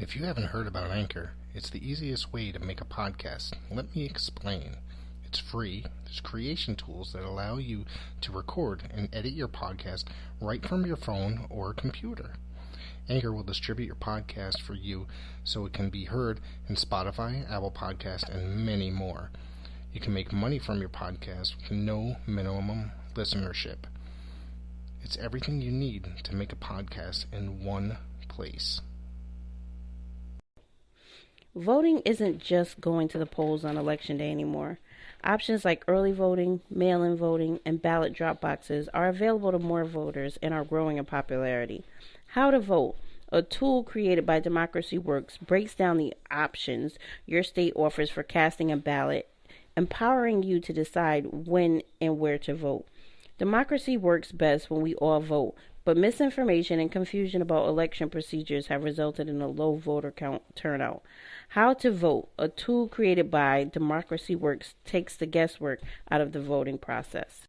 If you haven't heard about Anchor, it's the easiest way to make a podcast. Let me explain. It's free. There's creation tools that allow you to record and edit your podcast right from your phone or computer. Anchor will distribute your podcast for you so it can be heard in Spotify, Apple Podcast, and many more. You can make money from your podcast with no minimum listenership. It's everything you need to make a podcast in one place. Voting isn't just going to the polls on Election Day anymore. Options like early voting, mail-in voting, and ballot drop boxes are available to more voters and are growing in popularity. How to Vote, a tool created by Democracy Works, breaks down the options your state offers for casting a ballot, empowering you to decide when and where to vote. Democracy works best when we all vote, but misinformation and confusion about election procedures have resulted in a low voter turnout. How to Vote, a tool created by Democracy Works, takes the guesswork out of the voting process.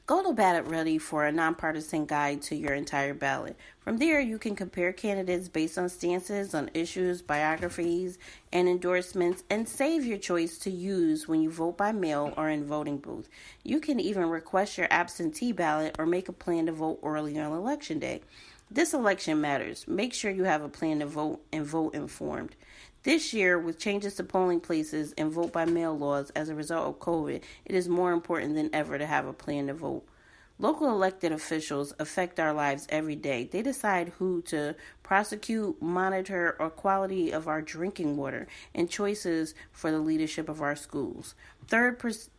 Go to Ballot Ready for a nonpartisan guide to your entire ballot. From there, you can compare candidates based on stances on issues, biographies, and endorsements, and save your choice to use when you vote by mail or in voting booth. You can even request your absentee ballot or make a plan to vote early on Election Day. This election matters. Make sure you have a plan to vote and vote informed. This year, with changes to polling places and vote-by-mail laws as a result of COVID, it is more important than ever to have a plan to vote. Local elected officials affect our lives every day. They decide who to prosecute, monitor, or quality of our drinking water, and choices for the leadership of our schools. 30%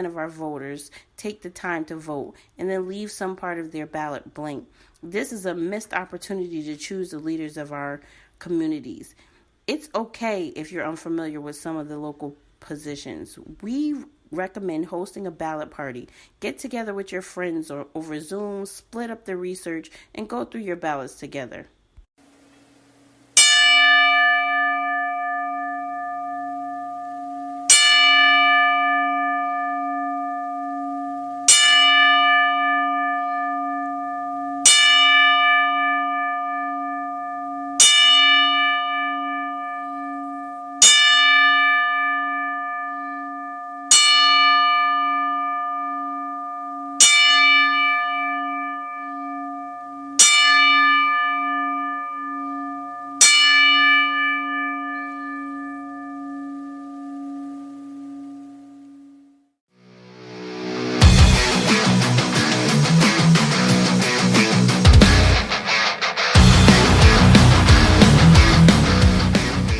of our voters take the time to vote and then leave some part of their ballot blank. This is a missed opportunity to choose the leaders of our communities. It's okay if you're unfamiliar with some of the local positions. We recommend hosting a ballot party. Get together with your friends or over Zoom, split up the research, and go through your ballots together.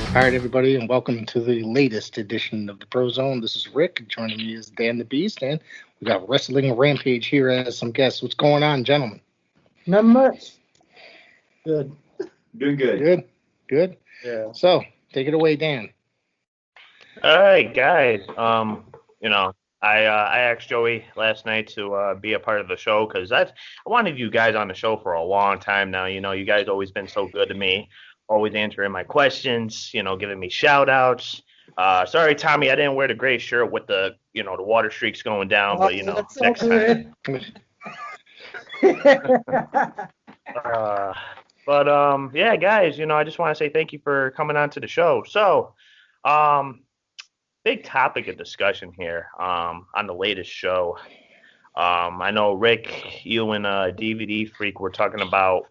All right, everybody, and welcome to the latest edition of the Pro Zone. This is Rick. Joining me is Dan the Beast, and we got Wrestling Rampage here as some guests. What's going on, gentlemen? Not much. Good. Doing good. Good. Yeah. So, take it away, Dan. All right, guys. I asked Joey last night to be a part of the show because I wanted you guys on the show for a long time now. You know, you guys always been so good to me, always answering my questions, giving me shout outs. Sorry, Tommy, I didn't wear the gray shirt with the water streaks going down, but next time. Yeah, guys, I just want to say thank you for coming on to the show. So, big topic of discussion here on the latest show. I know, Rick, you and DVD Freak were talking about,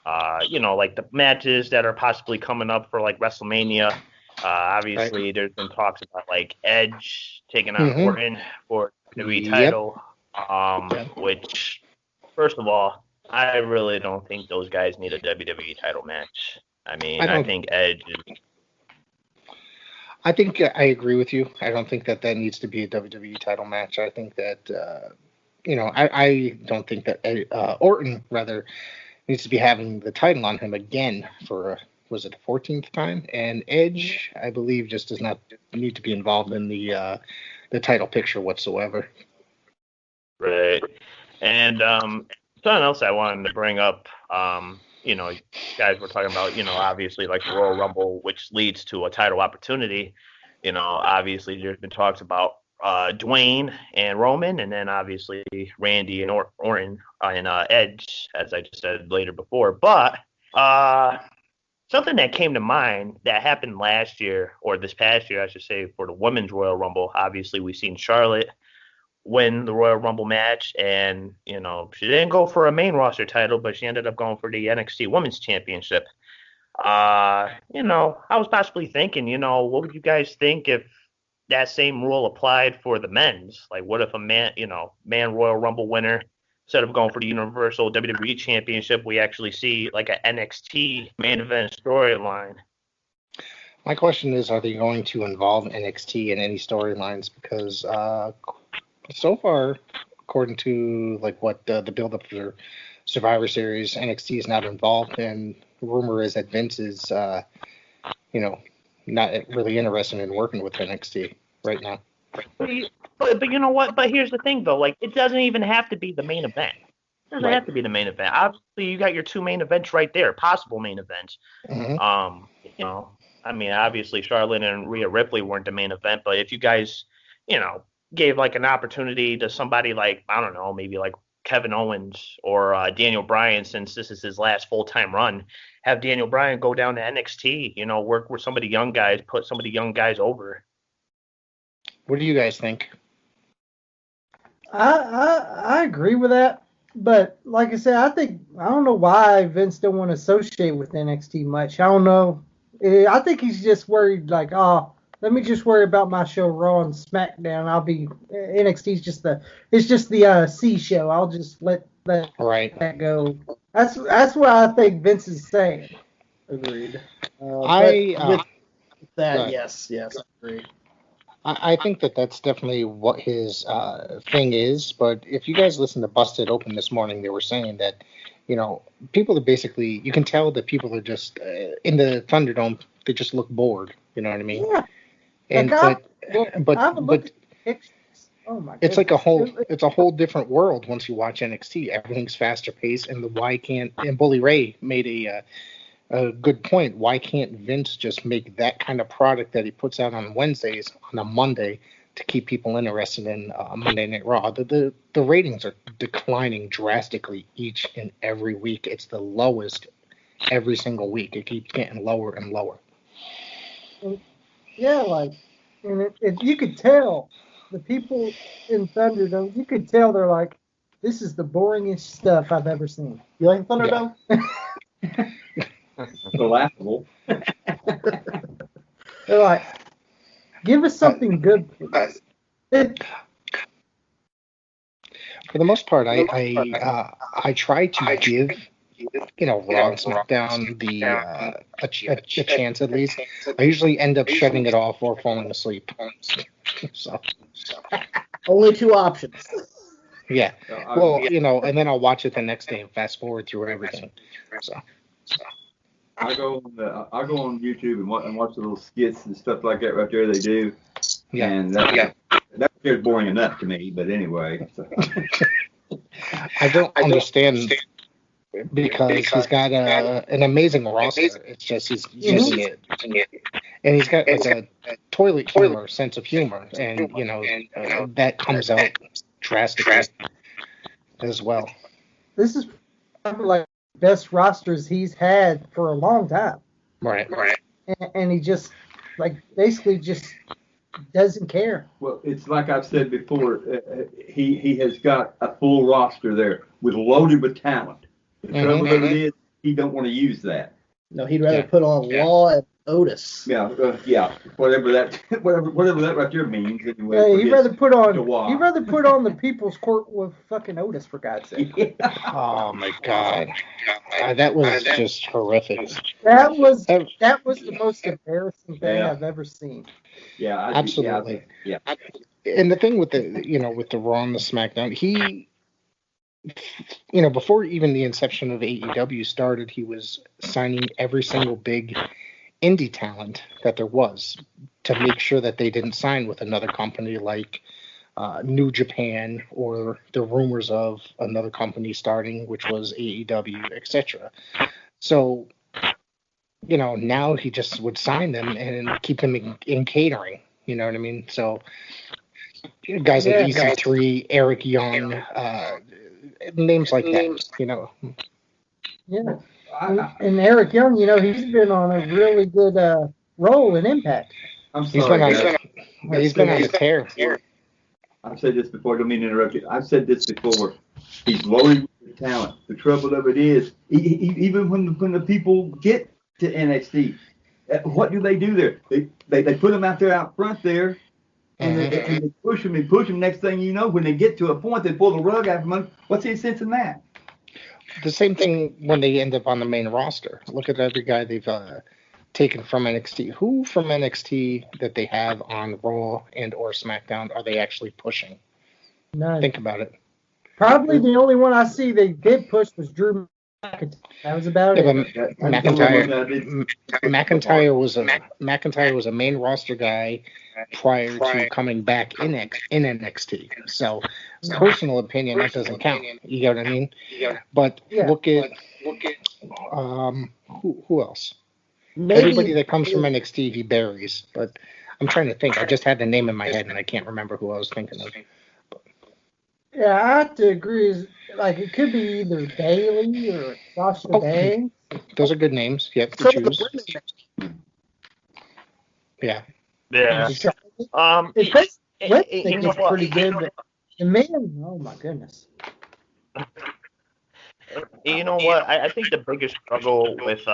like the matches that are possibly coming up for like WrestleMania. Obviously, There's been talks about like Edge taking on Orton for the WWE title, which, first of all, I really don't think those guys need a WWE title match. I mean, I think Edge is... I think I agree with you. I don't think that needs to be a WWE title match. I think that, I don't think that Orton, rather, needs to be having the title on him again for, was it the 14th time? And Edge, I believe, just does not need to be involved in the title picture whatsoever. Right. And something else I wanted to bring up, guys were talking about, obviously like the Royal Rumble, which leads to a title opportunity. Obviously there's been talks about Dwayne and Roman, and then obviously Randy and Orton and Edge, as I just said later before. But something that came to mind that happened last year, or this past year, I should say, for the Women's Royal Rumble. Obviously, we've seen Charlotte win the Royal Rumble match, and she didn't go for a main roster title, but she ended up going for the NXT Women's Championship. I was possibly thinking, what would you guys think if that same rule applied for the men's? Like, what if a man Royal Rumble winner, instead of going for the Universal WWE Championship, we actually see like an NXT main event storyline? My question is, are they going to involve NXT in any storylines? Because so far, according to like what the build-up for Survivor Series, NXT is not involved, and the rumor is that Vince is, not really interested in working with NXT right now. But you know what? But here's the thing, though. Like, it doesn't even have to be the main event. It doesn't have to be the main event. Obviously, you got your two main events right there, possible main events. Mm-hmm. I mean, obviously, Charlotte and Rhea Ripley weren't the main event, but if you guys, gave like an opportunity to somebody like, I don't know, maybe like Kevin Owens or Daniel Bryan, since this is his last full-time run, have Daniel Bryan go down to NXT, work with some of the young guys, put some of the young guys over. What do you guys think? I agree with that, but like I said, I don't know why Vince don't want to associate with NXT much. I don't know. I think he's just worried, like, oh, let me just worry about my show Raw and SmackDown. I'll be NXT's just the C show. I'll just let that go. That's what I think Vince is saying. Agreed. Yes, agreed. I think that's definitely what his thing is. But if you guys listen to Busted Open this morning, they were saying that, people are basically, you can tell that people are just in the Thunderdome. They just look bored. You know what I mean? Yeah. And but oh my it's like it's a whole different world once you watch NXT. Everything's faster paced, and and Bully Ray made a good point. Why can't Vince just make that kind of product that he puts out on Wednesdays on a Monday to keep people interested in Monday Night Raw? The ratings are declining drastically each and every week. It's the lowest every single week. It keeps getting lower and lower. Yeah, and you could tell the people in Thunderdome. You could tell they're like, "This is the boringest stuff I've ever seen." You like Thunderdome? Yeah. So laughable. They're like, "Give us something good, please." For the most part, I try to give Raw and SmackDown a chance at least. I usually end up shutting it off or falling asleep. So only two options. Yeah. Well, and then I'll watch it the next day and fast forward through everything. So I go on YouTube and watch the little skits and stuff like that right there they do. Yeah. And that's boring enough to me. But anyway. So. I don't understand. Because he's got an amazing roster. It's just he's using it. And he's got like a toilet humor sense of humor. And, that comes out drastically as well. This is probably like the best rosters he's had for a long time. Right. And he just, basically just doesn't care. Well, it's like I've said before, he has got a full roster there loaded with talent. The trouble of it is, he don't want to use that. No, he'd rather put on Law and Otis. Yeah, whatever that right there means. Anyway, yeah, he'd rather put on the People's Court with fucking Otis, for God's sake. Oh my God, that was just horrific. That was the most embarrassing thing I've ever seen. Yeah, absolutely. Yeah. And the thing with the Raw and the SmackDown, he. Before even the inception of AEW started, he was signing every single big indie talent that there was to make sure that they didn't sign with another company like New Japan or the rumors of another company starting, which was AEW, etc. So, now he just would sign them and keep them in catering. You know what I mean? So, guys like EC3, Eric Young, names like that, Yeah. And Eric Young, he's been on a really good role in Impact. I'm sorry, he's been on the tear. I've said this before. I don't mean to interrupt you. I've said this before. He's loaded with talent. The trouble of it is, even when the people get to NXT, what do they do there? They put them out front there, and they push them and push them. Next thing you know, when they get to a point, they pull the rug out from under. What's the sense in that? The same thing when they end up on the main roster. Look at every guy they've taken from NXT. Who from NXT that they have on Raw and or SmackDown are they actually pushing? None. Think about it. Probably the only one I see they did push was Drew McIntyre. That was about it. McIntyre was a main roster guy prior to coming back in NXT. So, personal opinion, that doesn't count. You get what I mean? But look at who else? Maybe. Everybody that comes from NXT, he buries. But I'm trying to think. I just had the name in my head, and I can't remember who I was thinking of. Yeah, I have to agree. Like, it could be either Bailey or Sasha Banks. Those are good names. Yep, to choose. Yeah. Yeah. It's pretty good, but the man, oh my goodness. You know what? I think the biggest struggle with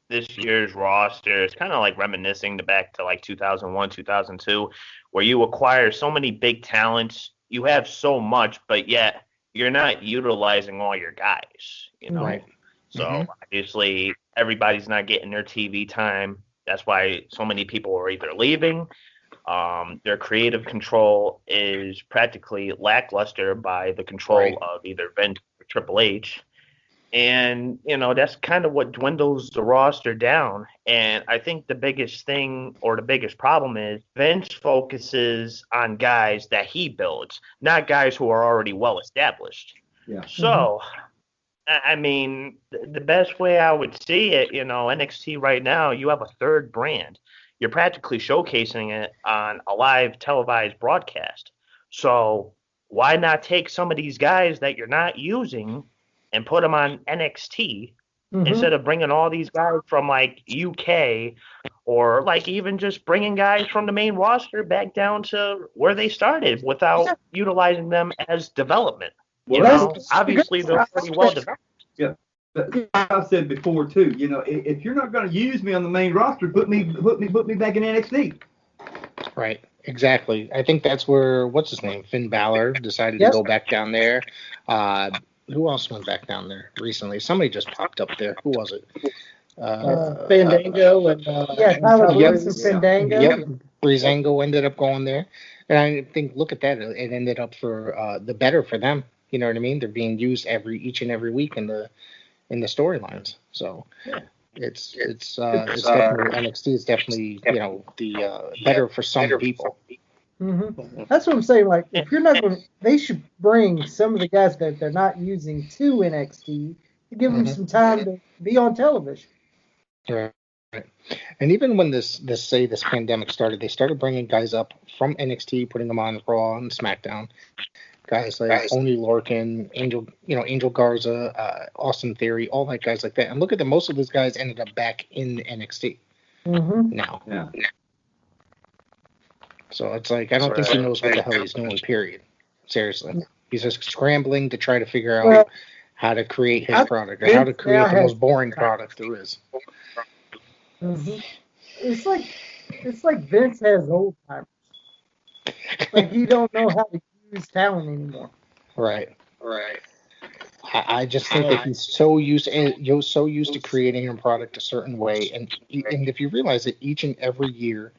this year's roster is kind of like reminiscing back to like 2001, 2002, where you acquire so many big talents. You have so much, but yet you're not utilizing all your guys, Right. So obviously everybody's not getting their TV time. That's why so many people are either leaving. Their creative control is practically lackluster by the control of either Vince or Triple H. And, that's kind of what dwindles the roster down. And I think the biggest thing or the biggest problem is Vince focuses on guys that he builds, not guys who are already well established. Yeah. So, I mean, the best way I would see it, NXT right now, you have a third brand. You're practically showcasing it on a live televised broadcast. So why not take some of these guys that you're not using and put them on NXT instead of bringing all these guys from like UK or like even just bringing guys from the main roster back down to where they started without utilizing them as development. Obviously they're pretty well developed. Yeah. But I've said before too, if you're not going to use me on the main roster, put me back in NXT. Right. Exactly. I think that's where what's his name, Finn Balor, decided to go back down there. Who else went back down there recently? Somebody just popped up there. Who was it? Fandango and Tyler Breeze and Fandango. Yep. Breezango ended up going there, and I think look at that. It ended up for the better for them. You know what I mean? They're being used each and every week in the storylines. So it's definitely NXT is definitely the better for some people. That's what I'm saying. Like, if you're not going, they should bring some of the guys that they're not using to NXT to give them some time to be on television. Right. And even when this pandemic started, they started bringing guys up from NXT, putting them on Raw and SmackDown. Guys like Oney Lorcan, Angel Garza, Austin Theory, all that guys like that. And look at them. Most of those guys ended up back in NXT now. Yeah. So it's like, I don't think he knows what the hell he's doing, period. Seriously. He's just scrambling to try to figure out how to create his product or how to create the most boring product there is. It's like Vince has old timers. Like, he don't know how to use talent anymore. Right. I just think that he's so used to creating a product a certain way, and if you realize that each and every year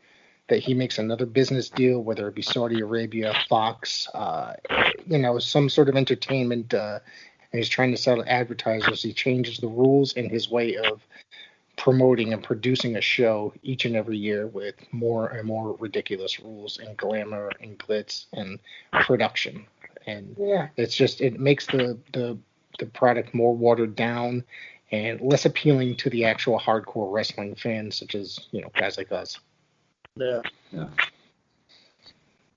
that he makes another business deal, whether it be Saudi Arabia, Fox, some sort of entertainment, and he's trying to sell to advertisers, he changes the rules in his way of promoting and producing a show each and every year with more and more ridiculous rules and glamour and glitz and production. And it makes the product more watered down and less appealing to the actual hardcore wrestling fans, such as guys like us. Yeah.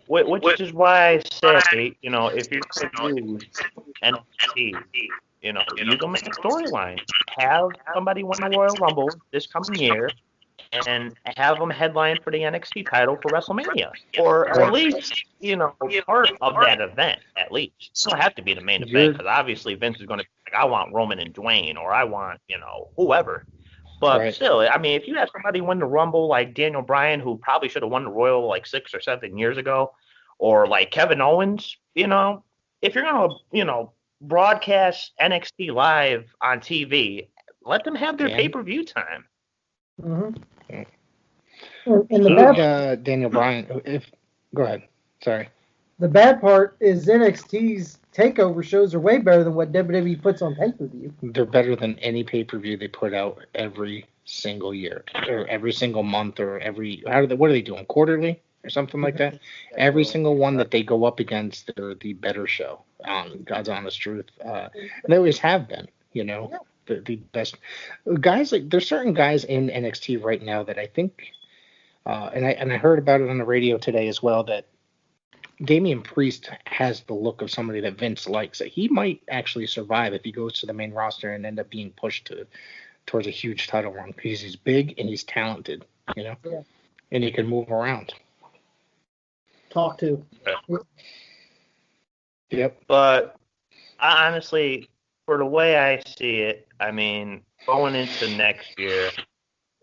Which is why I say, if you're going to use NXT, You can make a storyline. Have somebody win the Royal Rumble this coming year, and have them headline for the NXT title for WrestleMania, or at least part of that event. At least it don't have to be the main event, because obviously Vince is going to be like, I want Roman and Dwayne, or I want whoever. But still, I mean, if you have somebody win the Rumble like Daniel Bryan, who probably should have won the Royal like 6 or 7 years ago, or like Kevin Owens, if you're gonna broadcast NXT live on TV, let them have their pay-per-view time. Mm-hmm. And the Daniel Bryan. Go ahead. Sorry. The bad part is NXT's takeover shows are way better than what WWE puts on pay-per-view. They're better than any pay-per-view they put out every single year, or every single month, or what are they doing? Quarterly or something like that? Every single one that they go up against, they're the better show. God's honest truth. They always have been. The best guys. Like, there's certain guys in NXT right now that I think, and I heard about it on the radio today as well, that Damian Priest has the look of somebody that Vince likes. That he might actually survive if he goes to the main roster and end up being pushed towards a huge title run, because he's big and he's talented, and he can move around. Talk to. Yep. But honestly, for the way I see it, I mean, going into next year,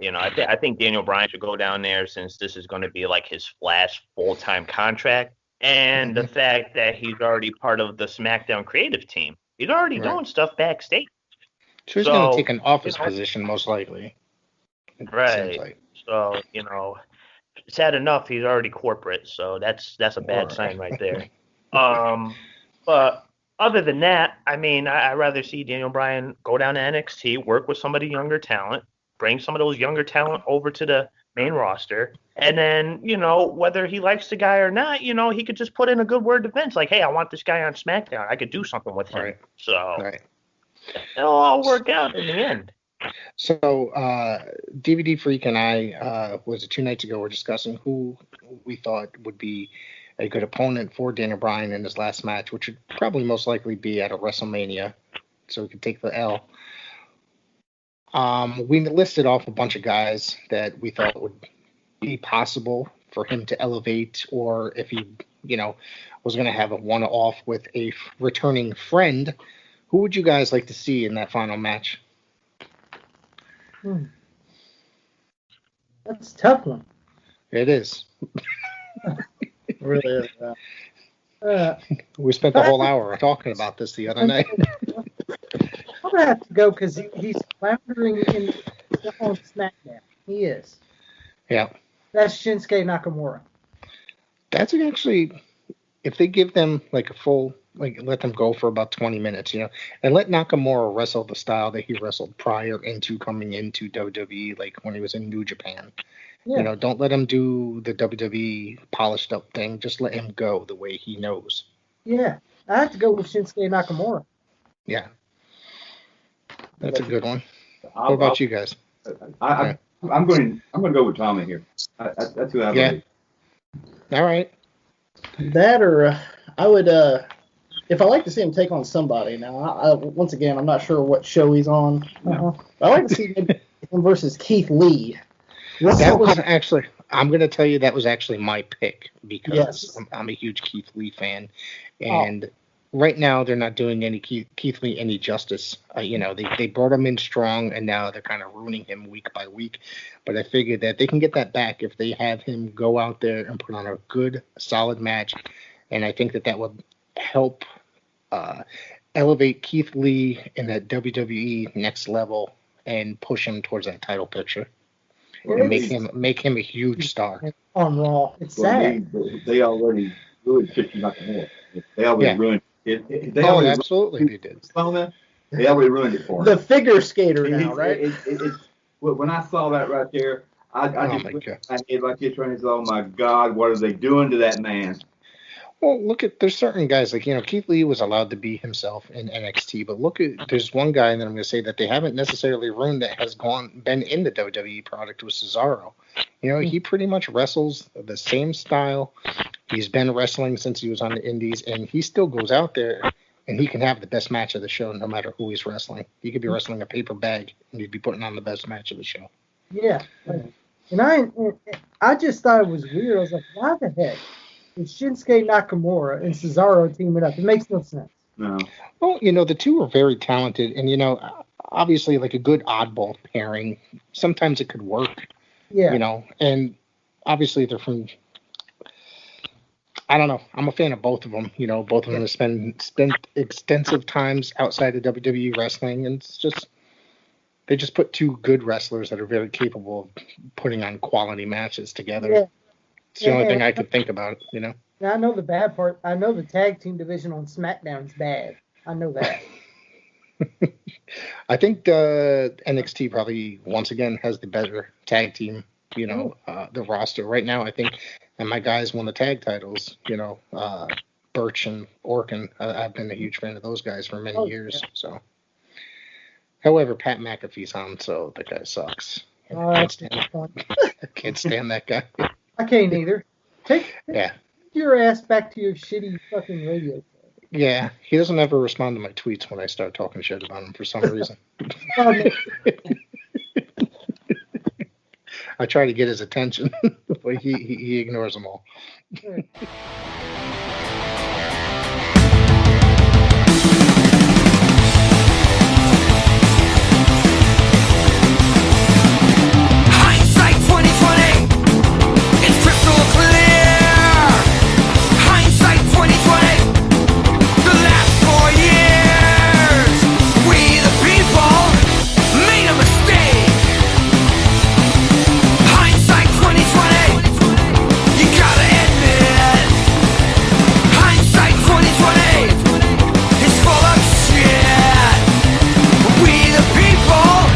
I think Daniel Bryan should go down there, since this is going to be like his last full-time contract. And the fact that he's already part of the SmackDown creative team. He's already doing stuff backstage. So he's going to take an office position, most likely. Right. Like. So, sad enough, he's already corporate, so that's a bad sign right there. But other than that, I mean, I'd rather see Daniel Bryan go down to NXT, work with some of the younger talent, bring some of those younger talent over to the main roster, and then, whether he likes the guy or not, he could just put in a good word to Vince, like, hey, I want this guy on SmackDown. I could do something with him. Right. So it'll all work out in the end. So DVD Freak and I, was it 2 nights ago, were discussing who we thought would be a good opponent for Daniel Bryan in his last match, which would probably most likely be at a WrestleMania, so he could take the L. We listed off a bunch of guys that we thought would be possible for him to elevate, or if he, was going to have a one-off with a returning friend. Who would you guys like to see in that final match? That's a tough one. It is. It really is. We spent the whole hour talking about this the other night. I'm going to have to go because he's floundering on SmackDown. He is. Yeah. That's Shinsuke Nakamura. That's actually, if they give them like a full, let them go for about 20 minutes, and let Nakamura wrestle the style that he wrestled prior into coming into WWE, like when he was in New Japan. Yeah. Don't let him do the WWE polished up thing. Just let him go the way he knows. Yeah. I have to go with Shinsuke Nakamura. Yeah. That's a good one. What about you guys? I'm going to go with Tommy here. That's who I believe. All right. That, or I would, if I like to see him take on somebody. Now, once again, I'm not sure what show he's on. I like to see him versus Keith Lee. That was actually, I'm going to tell you, that was actually my pick, because I'm a huge Keith Lee fan, and right now they're not doing any Keith Lee any justice. They brought him in strong, and now they're kind of ruining him week by week. But I figured that they can get that back if they have him go out there and put on a good, solid match, and I think that would help elevate Keith Lee in that WWE next level and push him towards that title picture. And make him a huge star. On Raw. It's sad. They already ruined Shinsuke Nakamura. They already ruined it. Absolutely they did. They already ruined it for him. The figure skater now, right? When I saw that right there, I hit like this right. Oh my God, what are they doing to that man? Well, there's certain guys, like, Keith Lee was allowed to be himself in NXT, but there's one guy that I'm going to say that they haven't necessarily ruined that has been in the WWE product with Cesaro. He pretty much wrestles the same style. He's been wrestling since he was on the Indies, and he still goes out there And he can have the best match of the show no matter who he's wrestling. He could be wrestling a paper bag, and he'd be putting on the best match of the show. Yeah. And I just thought it was weird. I was like, why the heck is Shinsuke Nakamura and Cesaro teaming up? It makes no sense. No. Well, the two are very talented, and obviously, like a good oddball pairing, sometimes it could work. Yeah. And obviously they're from. I don't know. I'm a fan of both of them. Both of them have spent extensive times outside of WWE wrestling, and they just put two good wrestlers that are very capable of putting on quality matches together. Yeah. It's the only thing I could think about. Now, I know the bad part. I know the tag team division on SmackDown's bad. I know that. I think NXT probably once again has the better tag team. The roster right now. I think, and my guys won the tag titles. Birch and Orkin. I've been a huge fan of those guys for many years. Yeah. So, however, Pat McAfee's on, so the guy sucks. I can't stand that guy. I can't either. Take yeah. your ass back to your shitty fucking radio. Yeah, he doesn't ever respond to my tweets when I start talking shit about him for some reason. I try to get his attention, but he ignores them all. Hindsight 2020, it's crystal clear. Hindsight 2020, the last 4 years, we the people made a mistake. Hindsight 2020, you gotta admit. Hindsight 2020 is full of shit. We the people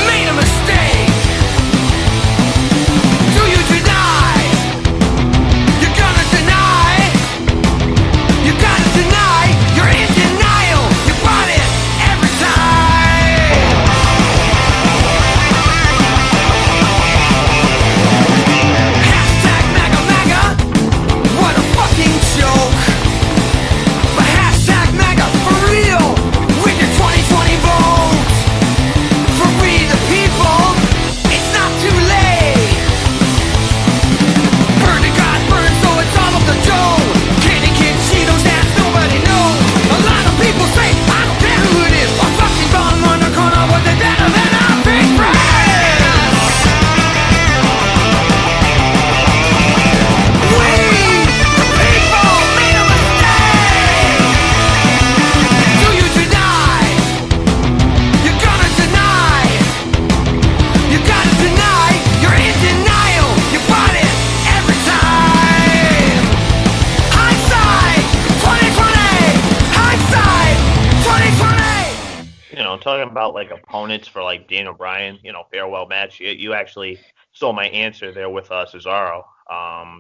made a mistake. Do you deny? You're gonna deny. You gotta deny. You're in denial. You bought it every time. Hashtag MAGA MAGA. What a fucking joke. But hashtag MAGA for real. With your 2020 vote. For we the people, it's not too late. Burn to God, burn so it's all of the dough. Candy kid Cheetos dance, nobody knows. A lot of people say, I don't care who it is. I'm fucking bum on the corner with the better than our big friends. We, the people, made a mistake. Do you deny? You're gonna deny. You gotta deny. You're in denial. You bought it every time. Hindsight 2020. Hindsight 2020. Talking about like opponents for like Daniel Bryan, farewell match. You actually stole my answer there with Cesaro.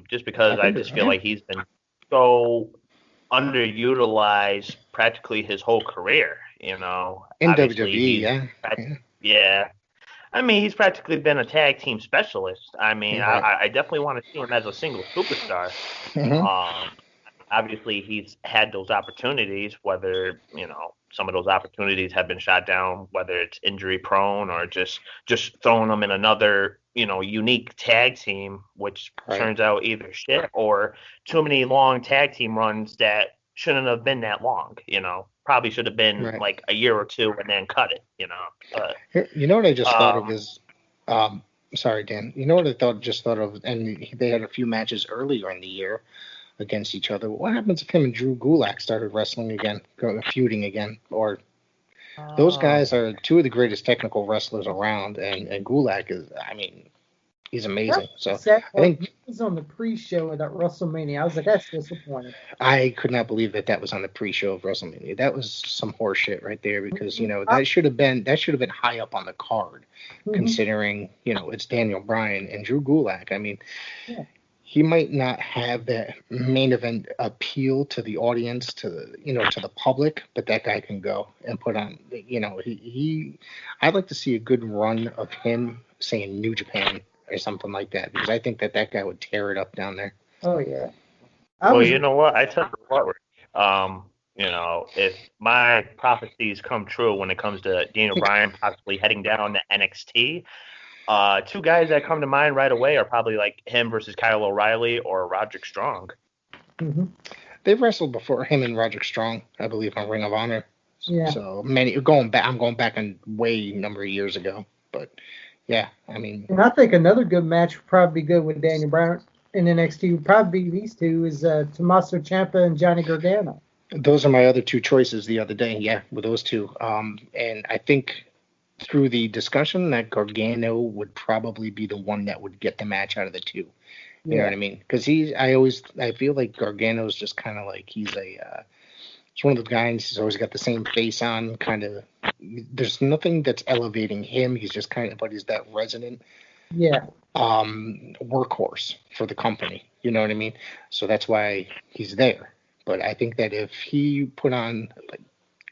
Just because I just feel like he's been so underutilized practically his whole career. In Obviously, WWE, yeah. I mean, he's practically been a tag team specialist. I mean, Yeah. I definitely want to see him as a single superstar. Mhm. Obviously, he's had those opportunities, whether, some of those opportunities have been shot down, whether it's injury prone or just throwing them in another, unique tag team, which Right. turns out either shit or too many long tag team runs that shouldn't have been that long, probably should have been Right. like a year or two and then cut it, but You know what I just thought of is, sorry, Dan. You know what I just thought of, and they had a few matches earlier in the year against each other. What happens if him and Drew Gulak started wrestling again, feuding again? Or those guys are two of the greatest technical wrestlers around, and Gulak is, he's amazing. So I think it was on the pre-show of that WrestleMania. I was like, that's disappointing. I could not believe that was on the pre-show of WrestleMania. That was some horse shit right there, because that should have been high up on the card, considering it's Daniel Bryan and Drew Gulak. Yeah. He might not have that main event appeal to the audience, to the public, but that guy can go and put on. I'd like to see a good run of him, say in New Japan or something like that, because I think that guy would tear it up down there. Oh yeah. Well, you know what? I tell you what, if my prophecies come true when it comes to Daniel Bryan possibly heading down to NXT, two guys that come to mind right away are probably like him versus Kyle O'Reilly or Roderick Strong. Mm-hmm. They've wrestled before, him and Roderick Strong, I believe, on Ring of Honor. Yeah. So I'm going back a way number of years ago, but yeah, I mean. And I think another good match would probably be good with Daniel Bryan in NXT would probably be these two is Tommaso Ciampa and Johnny Gargano. Those are my other two choices the other day. Yeah, with those two. And I think through the discussion that Gargano would probably be the one that would get the match out of the two. You know what I mean? Because I feel like Gargano's just kind of like he's one of those guys. He's always got the same face on. Kind of, there's nothing that's elevating him. He's just kind of, but he's that resident, workhorse for the company. You know what I mean? So that's why he's there. But I think that if he put on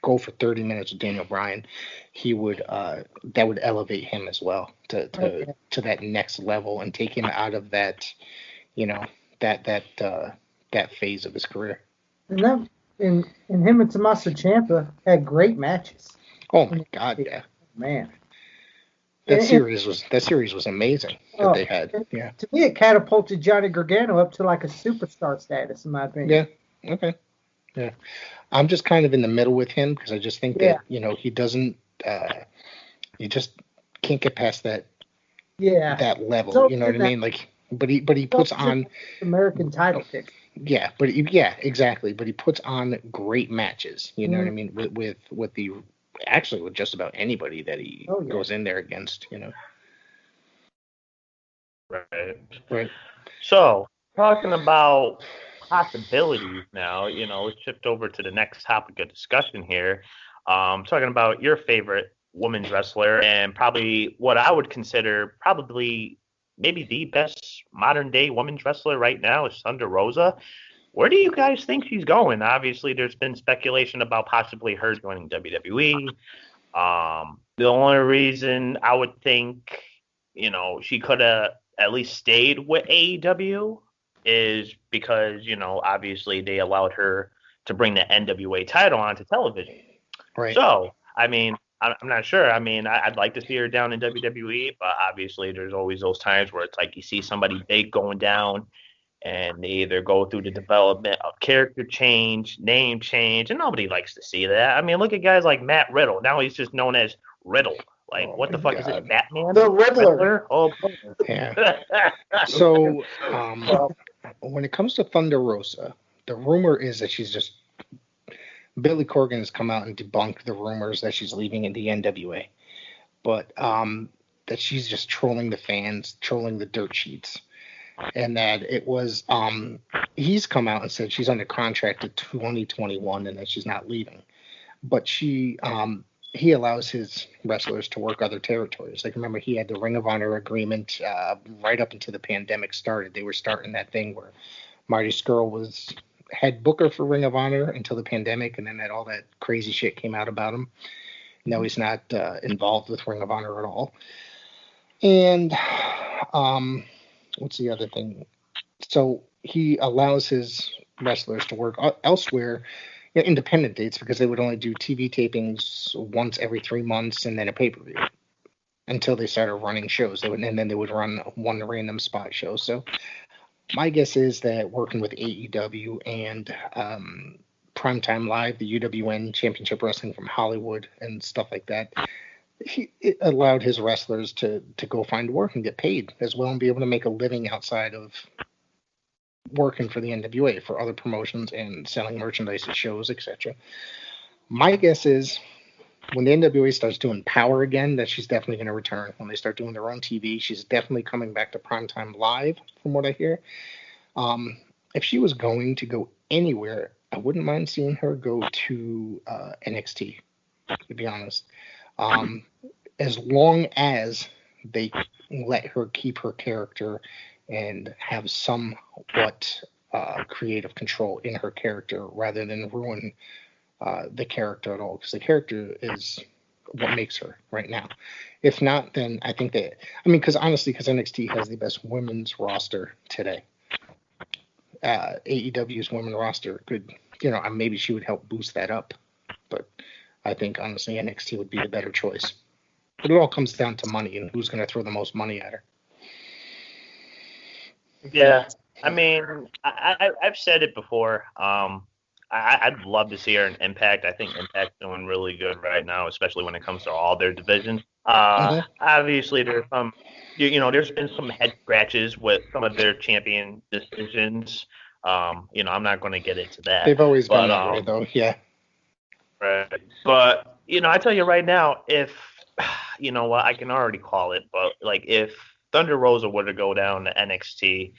go for 30 minutes with Daniel Bryan, he would that would elevate him as well to that next level and take him out of that, that phase of his career. And him and Tommaso Ciampa had great matches. Oh my God, yeah, man. That series was amazing that they had. Yeah. To me, it catapulted Johnny Gargano up to like a superstar status, in my opinion. Yeah. Okay. Yeah. I'm just kind of in the middle with him because I just think that he doesn't. You just can't get past that. Yeah. That level. So, you know what I mean? Like, but he puts on American title kick. Yeah, exactly. But he puts on great matches. You know what I mean? With just about anybody that he goes in there against. Right. So talking about possibilities now, let's shift over to the next topic of discussion here. Talking about your favorite women's wrestler and probably what I would consider probably maybe the best modern day women's wrestler right now is Thunder Rosa. Where do you guys think she's going? Obviously, there's been speculation about possibly her joining WWE. The only reason I would think, she could have at least stayed with AEW is because, obviously they allowed her to bring the NWA title onto television. Right. So, I mean, I'm not sure. I mean, I'd like to see her down in WWE, but obviously there's always those times where it's like you see somebody big going down and they either go through the development of character change, name change, and nobody likes to see that. I mean, look at guys like Matt Riddle. Now he's just known as Riddle. Like, what the fuck is it? Batman? The Riddler. Oh, yeah. So, when it comes to Thunder Rosa, the rumor is that she's just Billy Corgan has come out and debunked the rumors that she's leaving in the NWA, but that she's just trolling the fans, trolling the dirt sheets, and that it was he's come out and said she's under contract to 2021 and that she's not leaving, but he allows his wrestlers to work other territories. Like, remember, he had the Ring of Honor agreement right up until the pandemic started. They were starting that thing where Marty Scurll was head booker for Ring of Honor until the pandemic, and then all that crazy shit came out about him. Now he's not involved with Ring of Honor at all. And what's the other thing? So he allows his wrestlers to work elsewhere, independent dates, because they would only do TV tapings once every 3 months and then a pay-per-view until they started running shows. And then they would run one random spot show. So my guess is that working with AEW and Primetime Live, the UWN Championship Wrestling from Hollywood and stuff like that, it allowed his wrestlers to go find work and get paid as well and be able to make a living outside of working for the NWA for other promotions and selling merchandise at shows, etc. My guess is when the NWA starts doing Power again, that she's definitely going to return. When they start doing their own TV, she's definitely coming back to Primetime Live, from what I hear. If she was going to go anywhere, I wouldn't mind seeing her go to NXT, to be honest. As long as they let her keep her character and have somewhat creative control in her character rather than ruin the character at all, because the character is what makes her right now. If not, then I think that, because NXT has the best women's roster today. AEW's women's roster could maybe she would help boost that up. But I think, honestly, NXT would be the better choice. But it all comes down to money and who's going to throw the most money at her. Yeah, I mean, I've said it before. I'd love to see her in Impact. I think Impact's doing really good right now, especially when it comes to all their divisions. Obviously, there's some, there's been some head scratches with some of their champion decisions. I'm not going to get into that. They've always gone that way, though. Yeah. Right. But I tell you right now, if I can already call it, but like if Thunder Rosa were to go down to NXT,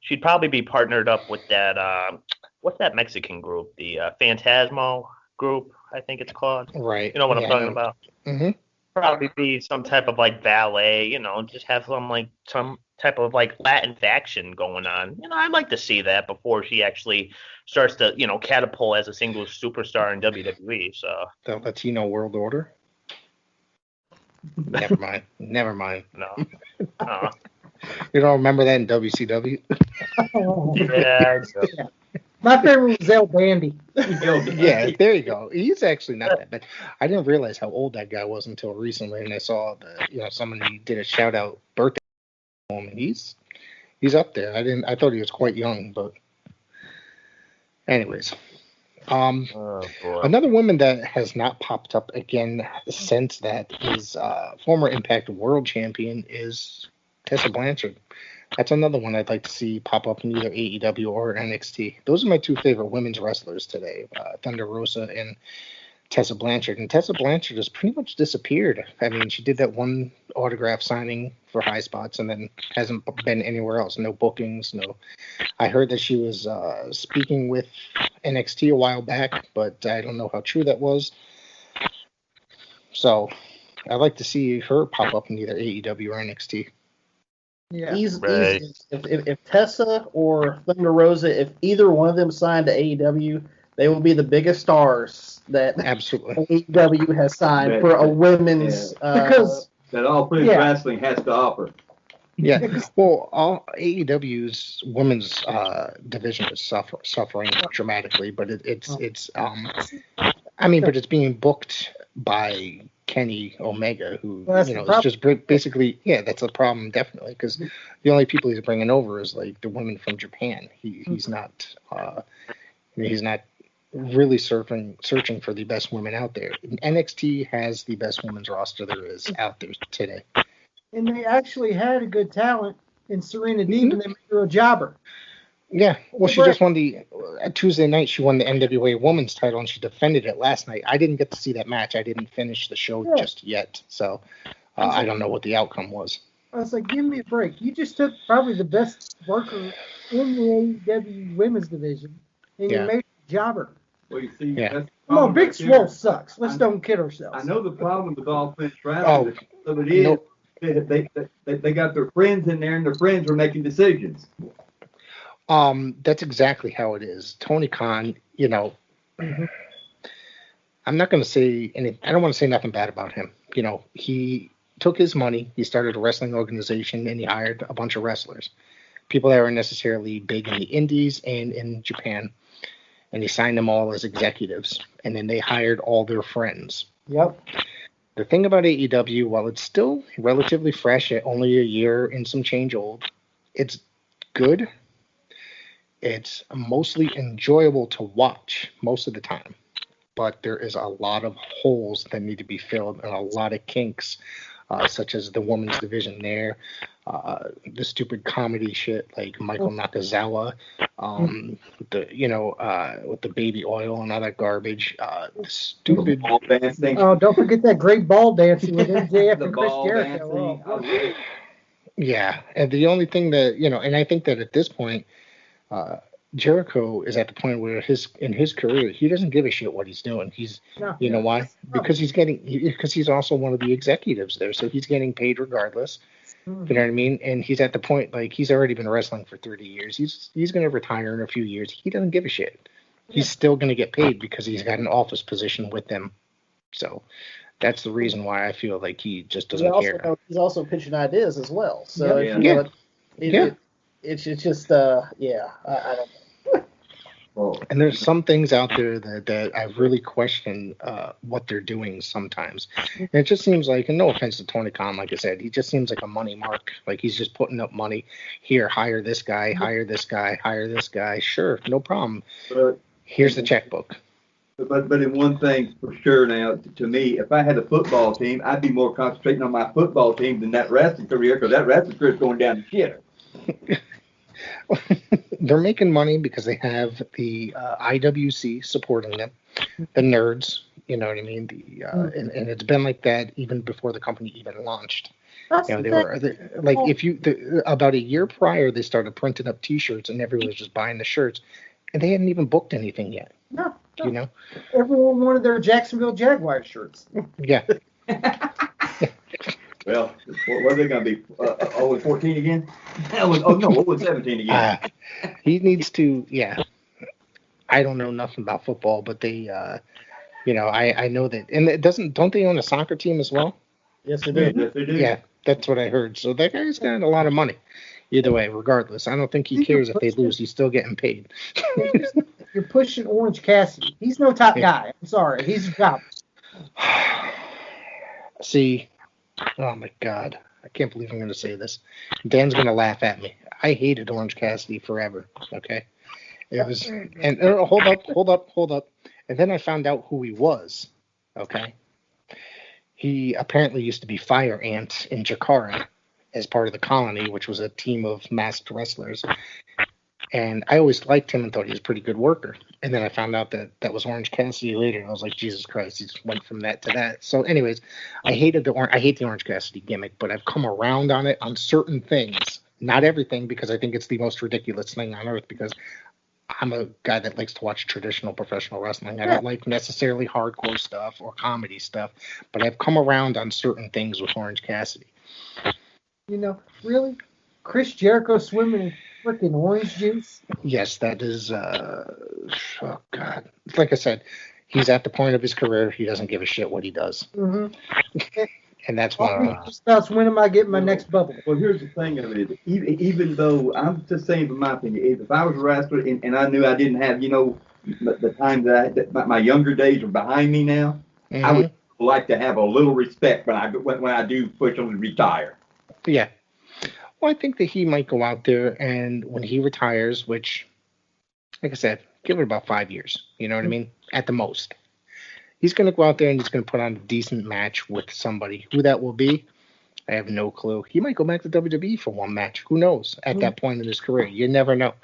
she'd probably be partnered up with that what's that Mexican group? The Phantasmo group, I think it's called. Right. You know what I'm talking about? Mm-hmm. Probably be some type of like ballet, just have some type of like Latin faction going on. I'd like to see that before she actually starts to, catapult as a single superstar in WWE. So the Latino World Order. Never mind. No. You don't remember that in WCW? Yeah. My favorite was El Bandy. Yeah, there you go. He's actually not that bad. I didn't realize how old that guy was until recently, and I saw somebody did a shout out birthday for him, and he's up there. I thought he was quite young, but anyways. Another woman that has not popped up again since that is former Impact World Champion is Tessa Blanchard. That's another one I'd like to see pop up in either AEW or NXT. Those are my two favorite women's wrestlers today, Thunder Rosa and Tessa Blanchard. And Tessa Blanchard has pretty much disappeared. I mean, she did that one autograph signing for High Spots and then hasn't been anywhere else. No bookings, no. I heard that she was speaking with NXT a while back, but I don't know how true that was. So I'd like to see her pop up in either AEW or NXT. Yeah. Right. If Tessa or Thunder Rosa, if either one of them signed to AEW, they will be the biggest stars that Absolutely AEW has signed for a women's because that all British wrestling has to offer. Yeah, well, all AEW's women's division is suffering dramatically, but it's being booked by Kenny Omega, who is just basically that's the problem definitely, because the only people he's bringing over is like the women from Japan. He's not really searching for the best women out there. NXT has the best women's roster there is out there today. And they actually had a good talent in Serena Deeb, and they made her a jobber. Yeah, well, she just won Tuesday night. She won the NWA Women's title, and she defended it last night. I didn't get to see that match. I didn't finish the show just yet, so I don't know what the outcome was. I was like, give me a break. You just took probably the best worker in the AEW Women's division, and you made her a jobber. Well, you see, come on, Big Swole sucks. Let's don't kid ourselves. I know the problem with all French wrestling. So it is. They got their friends in there, and their friends were making decisions. That's exactly how it is. Tony Khan, I'm not going to say I don't want to say nothing bad about him. He took his money, he started a wrestling organization, and he hired a bunch of wrestlers, people that weren't necessarily big in the indies and in Japan, and he signed them all as executives, and then they hired all their friends. Yep. The thing about AEW, while it's still relatively fresh at only a year and some change old, it's good. It's mostly enjoyable to watch most of the time, but there is a lot of holes that need to be filled and a lot of kinks, such as the women's division there, the stupid comedy shit like Michael Nakazawa, with the baby oil and all that garbage, the stupid ball dancing. Oh, don't forget that great ball dancing with MJF The and Chris ball Jericho. dancing. Yeah, and the only thing that and I think that at this point, Jericho is at the point where in his career he doesn't give a shit what he's doing. Know why? Because he's also one of the executives there, so he's getting paid regardless. Mm-hmm. You know what I mean? And he's at the point like he's already been wrestling for 30 years. He's going to retire in a few years. He doesn't give a shit. He's still going to get paid because he's got an office position with them. So that's the reason why I feel like he just doesn't care. He's also pitching ideas as well. So it's just I don't know. Oh, And there's some things out there that I really question what they're doing sometimes. And it just seems like, and no offense to Tony Khan, like I said, he just seems like a money mark. Like he's just putting up money. Here, hire this guy, hire this guy, hire this guy. Sure, no problem. but Here's the checkbook. but in one thing for sure now, to me, if I had a football team, I'd be more concentrating on my football team than that wrestling career, because that wrestling career is going down the shitter. They're making money because they have the IWC supporting them, the nerds. You know what I mean? And it's been like that even before the company even launched. That's You know, the thing. like if you about a year prior, they started printing up T-shirts and everyone was just buying the shirts, and they hadn't even booked anything yet. No. You know? Everyone wanted their Jacksonville Jaguars shirts. Yeah. Well, what are they going to be? 0-14 again? Oh no, 0-17 again. He needs to. Yeah. I don't know nothing about football, but they, you know, I know that, and it don't they own a soccer team as well? Yes, they do. Yes, they do. Yeah, that's what I heard. So that guy's got a lot of money. Either way, regardless, I don't think he cares if they lose. He's still getting paid. You're pushing Orange Cassidy. He's no top guy. I'm sorry. He's a job. See, oh my God, I can't believe I'm going to say this. Dan's going to laugh at me. I hated Orange Cassidy forever. Okay, it was, and hold up. And then I found out who he was. Okay, he apparently used to be Fire Ant in Jakara as part of the Colony, which was a team of masked wrestlers. And I always liked him and thought he was a pretty good worker. And then I found out that was Orange Cassidy later, and I was like, Jesus Christ, he just went from that to that. So, anyways, I hate the Orange Cassidy gimmick, but I've come around on it on certain things, not everything, because I think it's the most ridiculous thing on earth. Because I'm a guy that likes to watch traditional professional wrestling. I don't like necessarily hardcore stuff or comedy stuff, but I've come around on certain things with Orange Cassidy. You know, really? Chris Jericho swimming in freaking orange juice? Yes, that is, oh God. Like I said, he's at the point of his career, he doesn't give a shit what he does. Mm-hmm. And that's why. Just about when am I getting my next bubble? Well, here's the thing of it. Even though, I'm just saying from my opinion, if I was a wrestler and I knew I didn't have, the time that my younger days are behind me now, I would like to have a little respect when I do push on to retire. Yeah. Well, I think that he might go out there, and when he retires, which, like I said, give it about 5 years. You know what I mean? At the most. He's going to go out there and he's going to put on a decent match with somebody. Who that will be, I have no clue. He might go back to WWE for one match. Who knows? At that point in his career, you never know.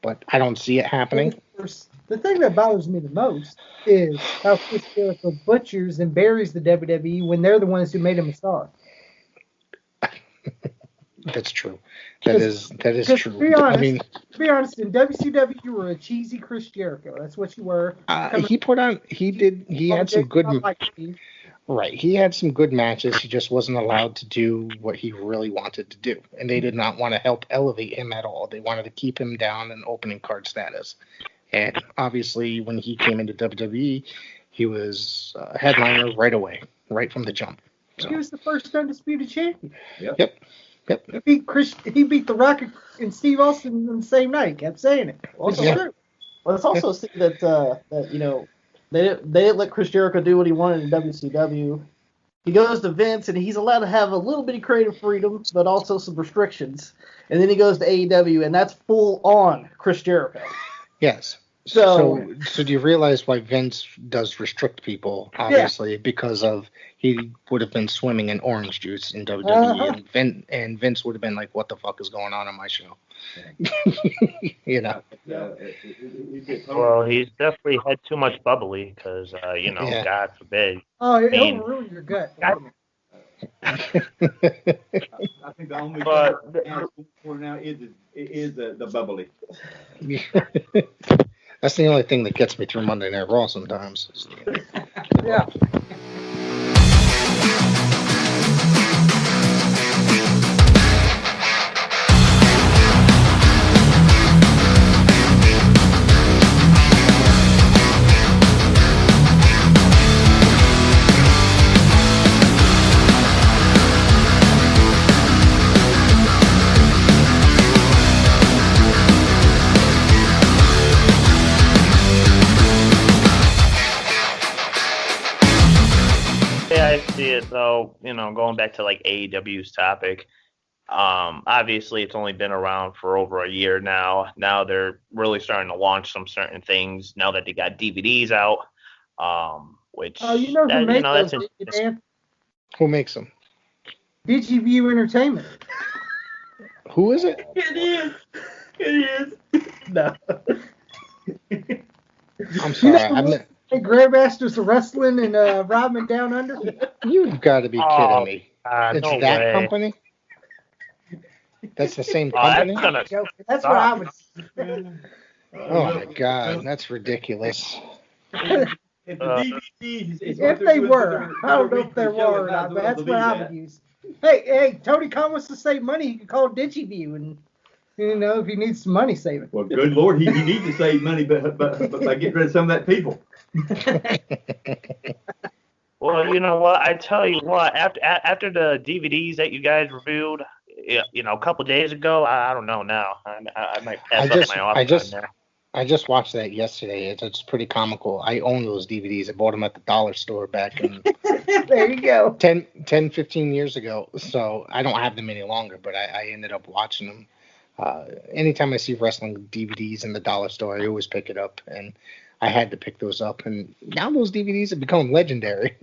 But I don't see it happening. The thing that bothers me the most is how Chris Jericho butchers and buries the WWE when they're the ones who made him a star. That's true. That is true. To be honest, in WCW you were a cheesy Chris Jericho. That's what you were. He had some good. Right. He had some good matches. He just wasn't allowed to do what he really wanted to do. And they did not want to help elevate him at all. They wanted to keep him down in opening card status. And obviously, when he came into WWE, he was a headliner right away, right from the jump. So. He was the first undisputed champion. Yep. He beat The Rock and Steve Austin in the same night. He kept saying it. Also, true. Well, let's also see that they didn't let Chris Jericho do what he wanted in WCW. He goes to Vince, and he's allowed to have a little bit of creative freedom, but also some restrictions. And then he goes to AEW, and that's full on Chris Jericho. Yes. So do you realize why Vince does restrict people? Obviously, because of he would have been swimming in orange juice in WWE, and Vince would have been like, "What the fuck is going on my show?" You know. Well, he's definitely had too much bubbly because, God forbid. Oh, it'll ruin your gut. I think the only thing for now is the bubbly. That's the only thing that gets me through Monday Night Raw sometimes. Yeah. So, going back to like AEW's topic, obviously it's only been around for over a year now. Now they're really starting to launch some certain things now that they got DVDs out. Which Oh, you know who makes that's those, Dan? Who makes them? DigiView Entertainment. Who is it? It is. No. I'm sorry. Hey, Grandmasters of Wrestling and Rodman Down Under. You've got to be kidding me. It's no that way. company? That's the same company? That's what I would. Oh my God, that's ridiculous. If the DVDs, If they were, I don't know if they were or not, but that's what I would use. Hey, Tony Khan wants to save money. He can call DigiView, and if he needs some money saving. Well, good Lord, he needs to save money, but by getting rid of some of that people. Well, you know what? I tell you what. After the DVDs that you guys reviewed, a couple days ago, I don't know now. I might pass up my off time there. I just watched that yesterday. It's pretty comical. I own those DVDs. I bought them at the dollar store back in there you go. 10, 15 years ago. So I don't have them any longer, but I ended up watching them. Anytime I see wrestling DVDs in the dollar store, I always pick it up, and I had to pick those up. And now those DVDs have become legendary.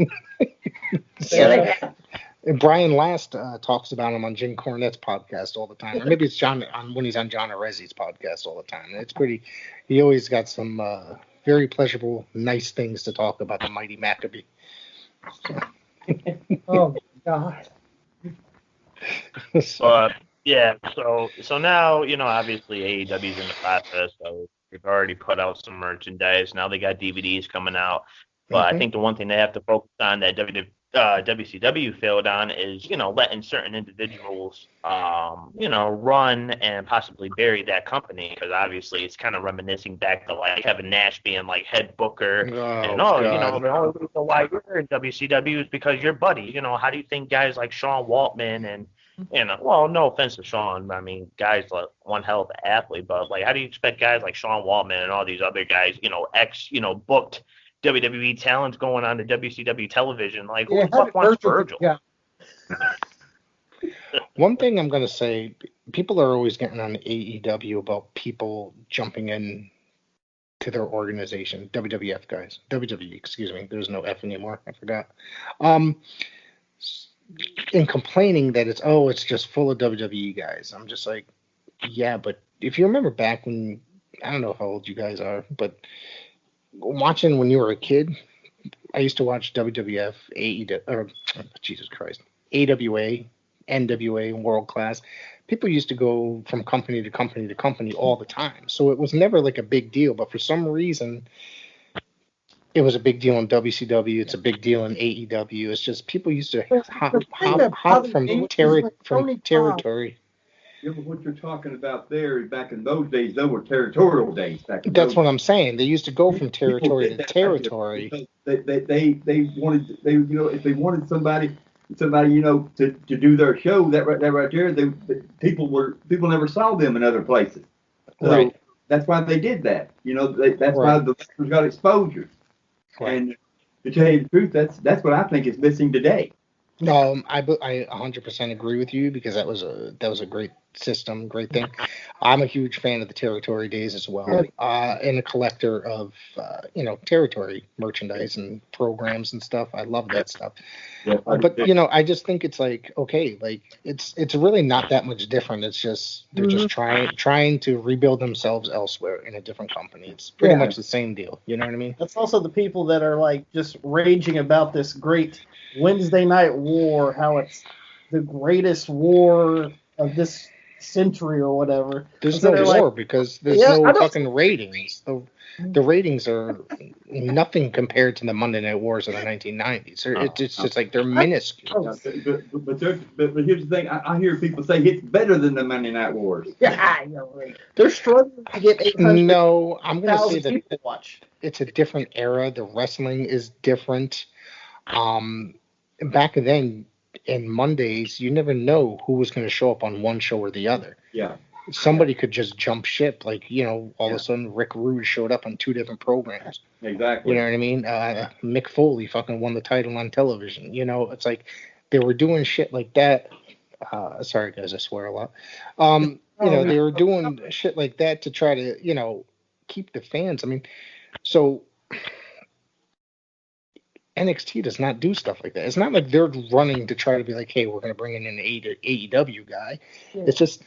And Brian Last talks about them on Jim Cornette's podcast all the time, or maybe it's when he's on John Arezzi's podcast all the time. And it's pretty. He always got some very pleasurable, nice things to talk about the Mighty Maccabee. Oh my God. Yeah, so now, obviously AEW's in the process, so they've already put out some merchandise. Now they got DVDs coming out. But I think the one thing they have to focus on that WCW failed on is, letting certain individuals, run and possibly bury that company, because obviously it's kind of reminiscing back to like Kevin Nash being like head booker, and the only reason why you're in WCW is because you're buddy. How do you think guys like Sean Waltman and well, no offense to Sean, I mean, guys like one hell of an athlete, but like, how do you expect guys like Sean Waltman and all these other guys, booked WWE talents going on to WCW television? Like, who the fuck wants Virgil? Yeah. One thing I'm going to say, people are always getting on AEW about people jumping in to their organization, WWF guys, WWE, excuse me, there's no F anymore, I forgot. And complaining that it's just full of WWE guys. I'm just like, yeah, but if you remember back when, I don't know how old you guys are, but watching when you were a kid, I used to watch WWF, Jesus Christ, AWA, NWA, World Class. People used to go from company to company to company all the time. So it was never like a big deal, but for some reason, it was a big deal in WCW. It's a big deal in AEW. It's just people used to hop from territory. Yeah, but what you're talking about there, back in those days, those were territorial days. That's what I'm saying. They used to go from territory to territory. They wanted, if they wanted somebody, to do their show, that right there, people never saw them in other places. So right. That's why they did that. That's why the wrestlers got exposure. Right. And to tell you the truth, that's what I think is missing today. I 100% agree with you, because that was a great system, great thing. I'm a huge fan of the territory days as well, and a collector of territory merchandise and programs and stuff. I love that stuff. Yeah, but I just think it's like, okay, like it's really not that much different. It's just they're just trying to rebuild themselves elsewhere in a different company. It's pretty much the same deal. You know what I mean? That's also the people that are like just raging about this great Wednesday Night War, how it's the greatest war of this century or whatever. There's no war because there's no fucking ratings. The ratings are nothing compared to the Monday Night Wars of the 1990s. It's just like they're minuscule. But here's the thing. I hear people say it's better than the Monday Night Wars. Yeah, they're struggling to get 800,000 No, I'm going to say that people watch. It's a different era. The wrestling is different. Back then, in Mondays, you never know who was going to show up on one show or the other. Yeah. somebody could just jump ship. Like, all of a sudden Rick Rude showed up on 2 different programs. Exactly. You know what I mean? Mick Foley fucking won the title on television. It's like they were doing shit like that. Sorry, guys, I swear a lot. They were doing shit like that to try to, keep the fans. I mean, so NXT does not do stuff like that. It's not like they're running to try to be like, hey, we're going to bring in an AEW guy. Yeah. It's just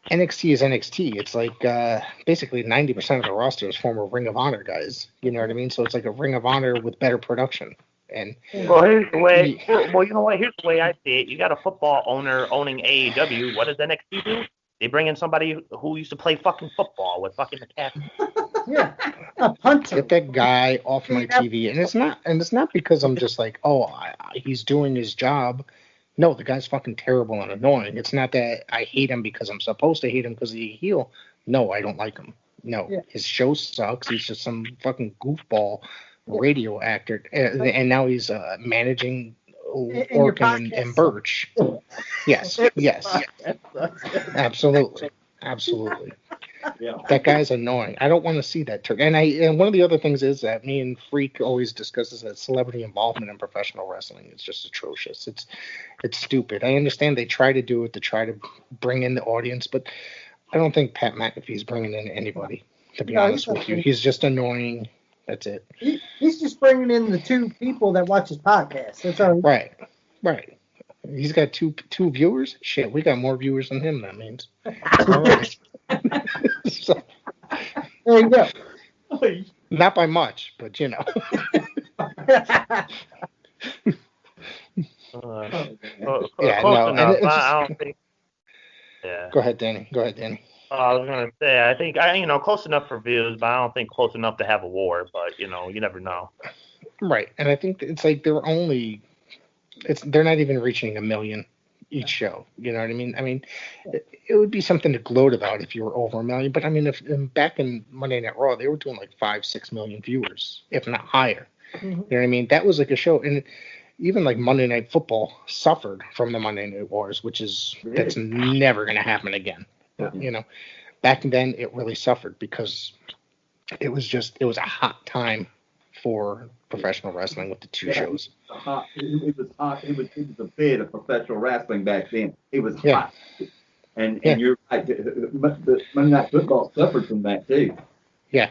NXT is NXT. It's like basically 90% of the roster is former Ring of Honor guys. You know what I mean? So it's like a Ring of Honor with better production. And well, here's the way. Well, you know what? Here's the way I see it. You got a football owner owning AEW. What does NXT do? They bring in somebody who used to play fucking football with fucking the cat. Yeah, a punter. Get that guy off my TV. And it's not because I'm just like, he's doing his job. No, the guy's fucking terrible and annoying. It's not that I hate him because I'm supposed to hate him because he's a heel. No, I don't like him. No, his show sucks. He's just some fucking goofball radio actor, and now he's managing Orkin and Birch. Yes, absolutely. Yeah. That guy's annoying. I don't want to see that. And one of the other things is that me and Freak always discusses that celebrity involvement in professional wrestling is just atrocious. It's stupid. I understand they try to do it to try to bring in the audience, but I don't think Pat McAfee's bringing in anybody, to be honest with you. He's just annoying. That's it. He's just bringing in the 2 people that watch his podcast. That's all. Right. He's got two viewers. Shit, we got more viewers than him. That means. All right. So, there you go. Not by much, but no, I don't think. Yeah. Go ahead, Danny. I was gonna say, I think close enough for views, but I don't think close enough to have a war. But you never know. Right, and I think it's like they're not even reaching 1 million each show. You know what I mean? I mean, it would be something to gloat about if you were over 1 million. But I mean, if back in Monday Night Raw, they were doing like 5-6 million viewers, if not higher. Mm-hmm. You know what I mean? That was like a show, and even like Monday Night Football suffered from the Monday Night Wars, that's never going to happen again. Mm-hmm. Back then it really suffered because it was a hot time for professional wrestling with the 2 shows. It was hot. It was a bit of professional wrestling back then. It was hot. And you're right. The Monday Night Football suffered from that too. Yeah,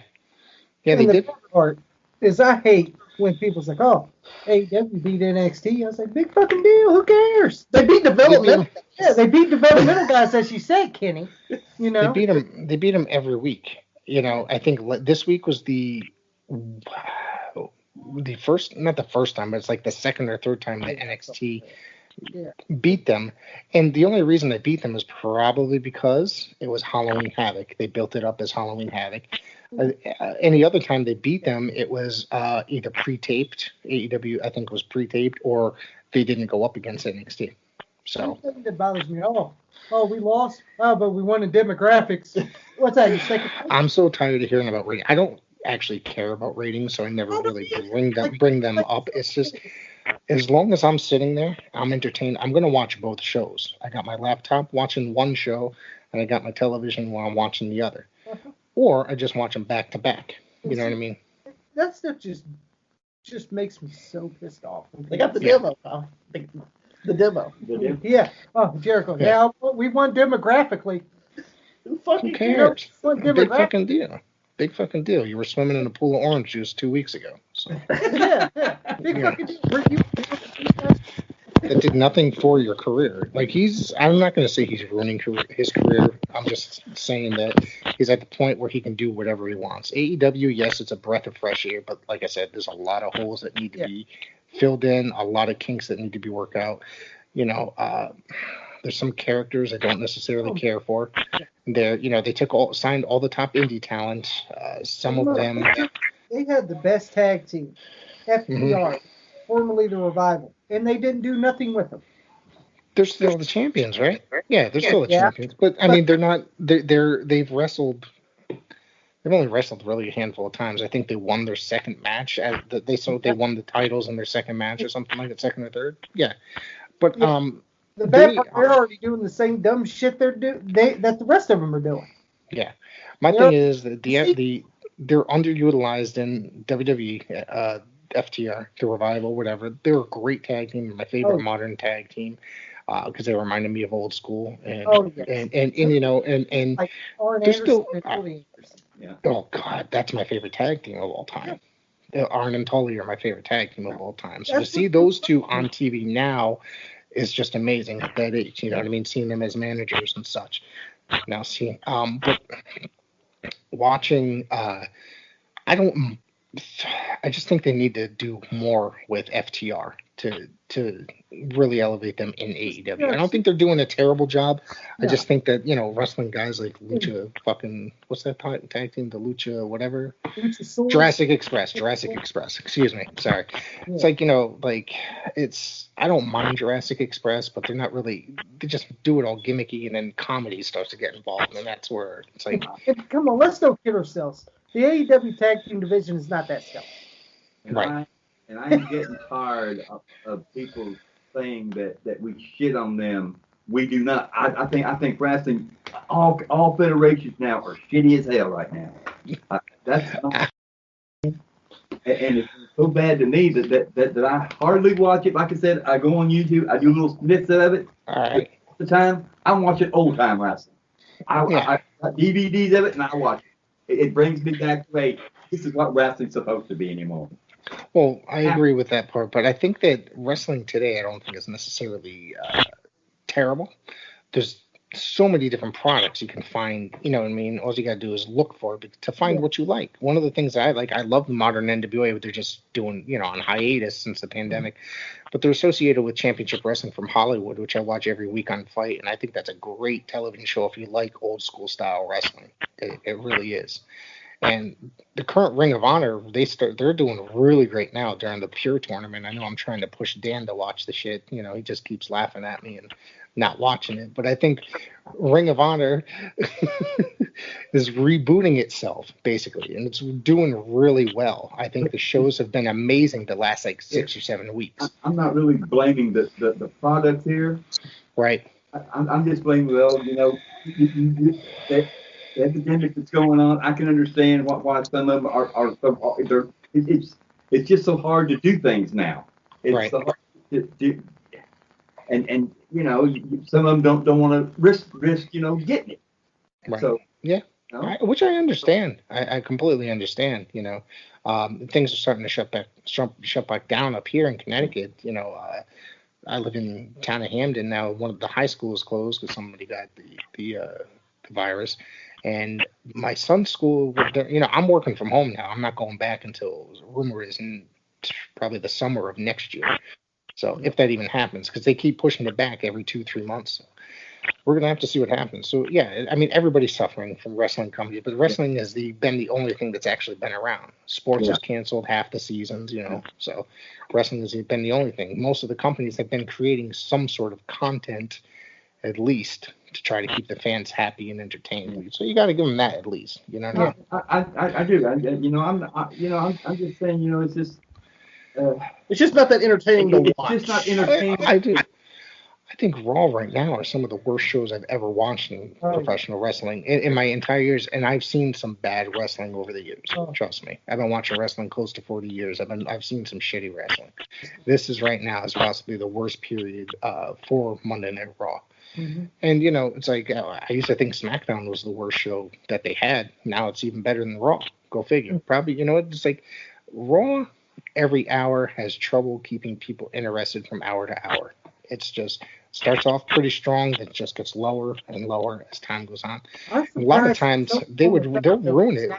they did. The part is I hate when people's like, AEW beat NXT. I was like, big fucking deal. Who cares? They beat developmental. They beat developmental guys, as you said, Kenny. They beat them every week. I think this week was the first, not the first time, but it's like the second or third time that NXT beat them. And the only reason they beat them is probably because it was Halloween Havoc. They built it up as Halloween Havoc. Any other time they beat them, it was either pre-taped. AEW, I think, was pre-taped, or they didn't go up against NXT. So something that bothers me. We lost. But we won in demographics. What's that? I'm so tired of hearing about ratings. I don't actually care about ratings, so I never really bring them up. It's just, as long as I'm sitting there, I'm entertained. I'm going to watch both shows. I got my laptop watching one show, and I got my television while I'm watching the other. Uh-huh. Or I just watch them back to back. You know what I mean? That stuff just makes me so pissed off. They got the demo, pal. The demo. Yeah. Oh, Jericho. Yeah, we won demographically. Who fucking cares? Big fucking deal. Big fucking deal. You were swimming in a pool of orange juice 2 weeks ago. So. Yeah. Big fucking deal. That did nothing for your career. Like, I'm not going to say he's ruining his career. I'm just saying that he's at the point where he can do whatever he wants. AEW, yes, it's a breath of fresh air, but like I said, there's a lot of holes that need to be filled in, a lot of kinks that need to be worked out. There's some characters I don't necessarily care for. They signed all the top indie talent. Some of them. They had the best tag team, FTR, formerly the Revival, and they didn't do nothing with them. They're still the champions, right? Yeah, they're still the champions. But I mean, they're not. They've wrestled. They've only wrestled really a handful of times. I think they won their second match. They won the titles in their second match or something like that, second or third. Yeah, but The bad part, they're already doing the same dumb shit that the rest of them are doing. Yeah. My thing is that they're underutilized in WWE, FTR, the Revival, whatever. They're a great tag team, my favorite modern tag team, because they reminded me of old school, and you know, and like Arn they're Anderson still. and Tully Anderson. Yeah. Oh God, that's my favorite tag team of all time. Arn and Tully are my favorite tag team of all time. So to see those two on TV now is just amazing at that age. You know what I mean? Seeing them as managers and such. Now see, but watching, I just think they need to do more with FTR to really elevate them in AEW. I don't think they're doing a terrible job. I just think that, you know, wrestling guys like Lucha fucking, what's that tag team? The Lucha whatever? Jurassic Express. Excuse me. Sorry. Yeah. It's like, you know, like I don't mind Jurassic Express, but they're not really, they just do it all gimmicky, and then comedy starts to get involved, and that's where it's like. Come on, let's don't kid ourselves. The AEW tag team division is not that stuff. Right. I'm getting tired of people saying that we shit on them. We do not. I think wrestling, all federations now are shitty as hell right now. And it's so bad to me that I hardly watch it. Like I said, I go on YouTube, I do little snippets of it. All right. The time I'm watching old time wrestling. I got DVDs of it and I watch it. It brings me back to this is what wrestling's supposed to be anymore. Well, I agree with that part, but I think that wrestling today, I don't think is necessarily terrible. There's so many different products you can find, you know what I mean? All you got to do is look for it to find what you like. One of the things I like, I love the modern NWA, but they're just doing, you know, on hiatus since the pandemic. But they're associated with Championship Wrestling from Hollywood, which I watch every week on Fight, and I think that's a great television show if you like old school style wrestling. It really is. And the current Ring of Honor, they're doing really great now during the Pure tournament. I know I'm trying to push Dan to watch the shit. You know, he just keeps laughing at me and not watching it. But I think Ring of Honor is rebooting itself, basically, and it's doing really well. I think the shows have been amazing the last, 6 or 7 weeks. I'm not really blaming the product here. Right. I'm just blaming, you know, the epidemic that's going on. I can understand why some of them are it's just so hard to do things now. It's so hard to do, and you know, some of them don't want to risk you know, getting it. Right. So yeah, you know? Which I understand. I completely understand. You know, things are starting to shut back down up here in Connecticut. You know, I live in town of Hamden now. One of the high schools closed because somebody got the virus. And my son's school, you know, I'm working from home now. I'm not going back until rumor is in probably the summer of next year. So if that even happens, because they keep pushing it back every 2-3 months. So we're going to have to see what happens. So, yeah, I mean, everybody's suffering from wrestling companies, but wrestling has been the only thing that's actually been around. Sports has canceled half the seasons, you know. So wrestling has been the only thing. Most of the companies have been creating some sort of content, at least, to try to keep the fans happy and entertained. So you got to give them that at least, you know. No, I do. You know, I'm just saying, you know, it's just. It's just not that entertaining to watch. It's just not entertaining. I think Raw right now are some of the worst shows I've ever watched in professional wrestling in my entire years, and I've seen some bad wrestling over the years. Trust me, I've been watching wrestling close to 40 years. I've seen some shitty wrestling. This is right now is possibly the worst period for Monday Night Raw. Mm-hmm. And you know, it's like I used to think SmackDown was the worst show that they had. Now it's even better than Raw. Go figure. Probably, you know, it's like Raw every hour has trouble keeping people interested from hour to hour. It's just starts off pretty strong, then just gets lower and lower as time goes on. A lot of times they'll ruin it.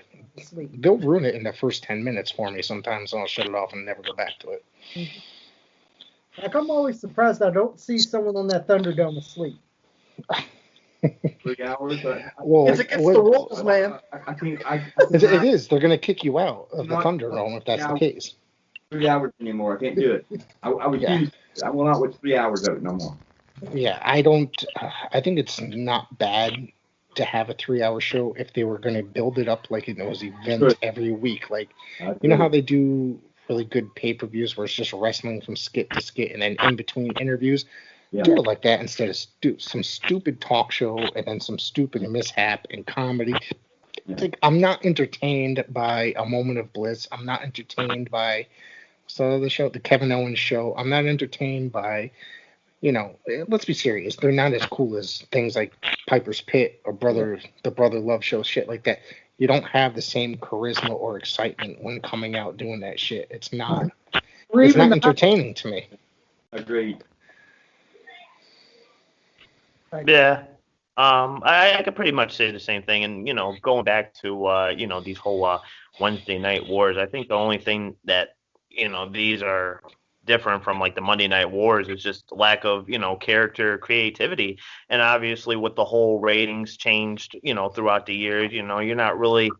They'll ruin it in the first 10 minutes for me sometimes, and I'll shut it off and never go back to it. Mm-hmm. Like, I'm always surprised I don't see someone on that Thunderdome asleep. 3 hours? Well, it's against the rules, man. It is. They're going to kick you out of the Thunderdome if that's the case. 3 hours anymore. I can't do it. I will not watch 3 hours of it no more. Yeah, I don't. I think it's not bad to have a 3-hour show if they were going to build it up like it was events every week. Like, you know how they do really good pay-per-views where it's just wrestling from skit to skit and then in between interviews. Yeah. Do it like that instead of some stupid talk show and then some stupid mishap and comedy. It's like, I'm not entertained by a moment of bliss. I'm not entertained by the show, the Kevin Owens show. I'm not entertained by, let's be serious. They're not as cool as things like Piper's Pit or the Brother Love Show, shit like that. You don't have the same charisma or excitement when coming out doing that shit. It's not entertaining to me. Agreed. Yeah. I could pretty much say the same thing. And, going back to, these whole Wednesday night wars, I think the only thing that, these are different from like the Monday night wars is just lack of, character creativity. And obviously with the whole ratings changed, throughout the years, you're not really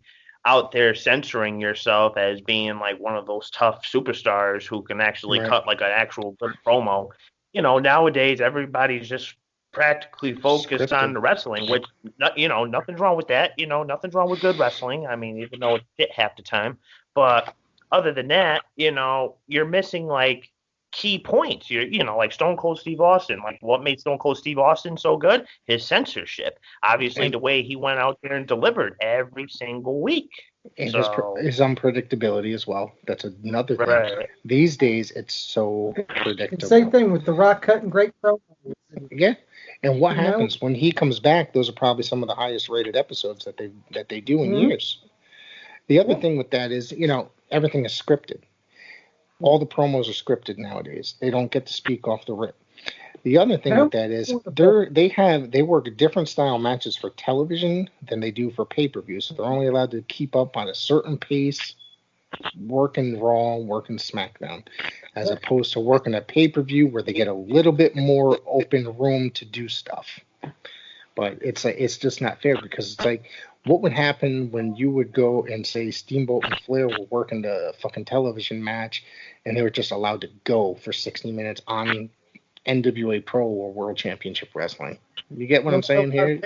out there censoring yourself as being like one of those tough superstars who can actually cut like an actual good promo. Nowadays everybody's just practically focused on the wrestling, which, nothing's wrong with that. Nothing's wrong with good wrestling. I mean, even though it's shit half the time. But other than that, you're missing like key points. You're, like Stone Cold Steve Austin. Like, what made Stone Cold Steve Austin so good? His censorship. Obviously, the way he went out there and delivered every single week. And his unpredictability as well. That's another thing. Right. These days, it's so predictable. Same thing with The Rock cutting great promos. Yeah. And what happens when he comes back? Those are probably some of the highest rated episodes that they do in years. The other thing with that is, everything is scripted. All the promos are scripted nowadays. They don't get to speak off the rip. The other thing with that is they work different style matches for television than they do for pay-per-view. So they're only allowed to keep up on a certain pace, working Raw, working SmackDown, as opposed to working a pay-per-view where they get a little bit more open room to do stuff. But it's just not fair, because it's like, what would happen when you would go and say Steamboat and Flair were working the fucking television match and they were just allowed to go for 60 minutes on NWA Pro or World Championship Wrestling? You get what I'm saying here?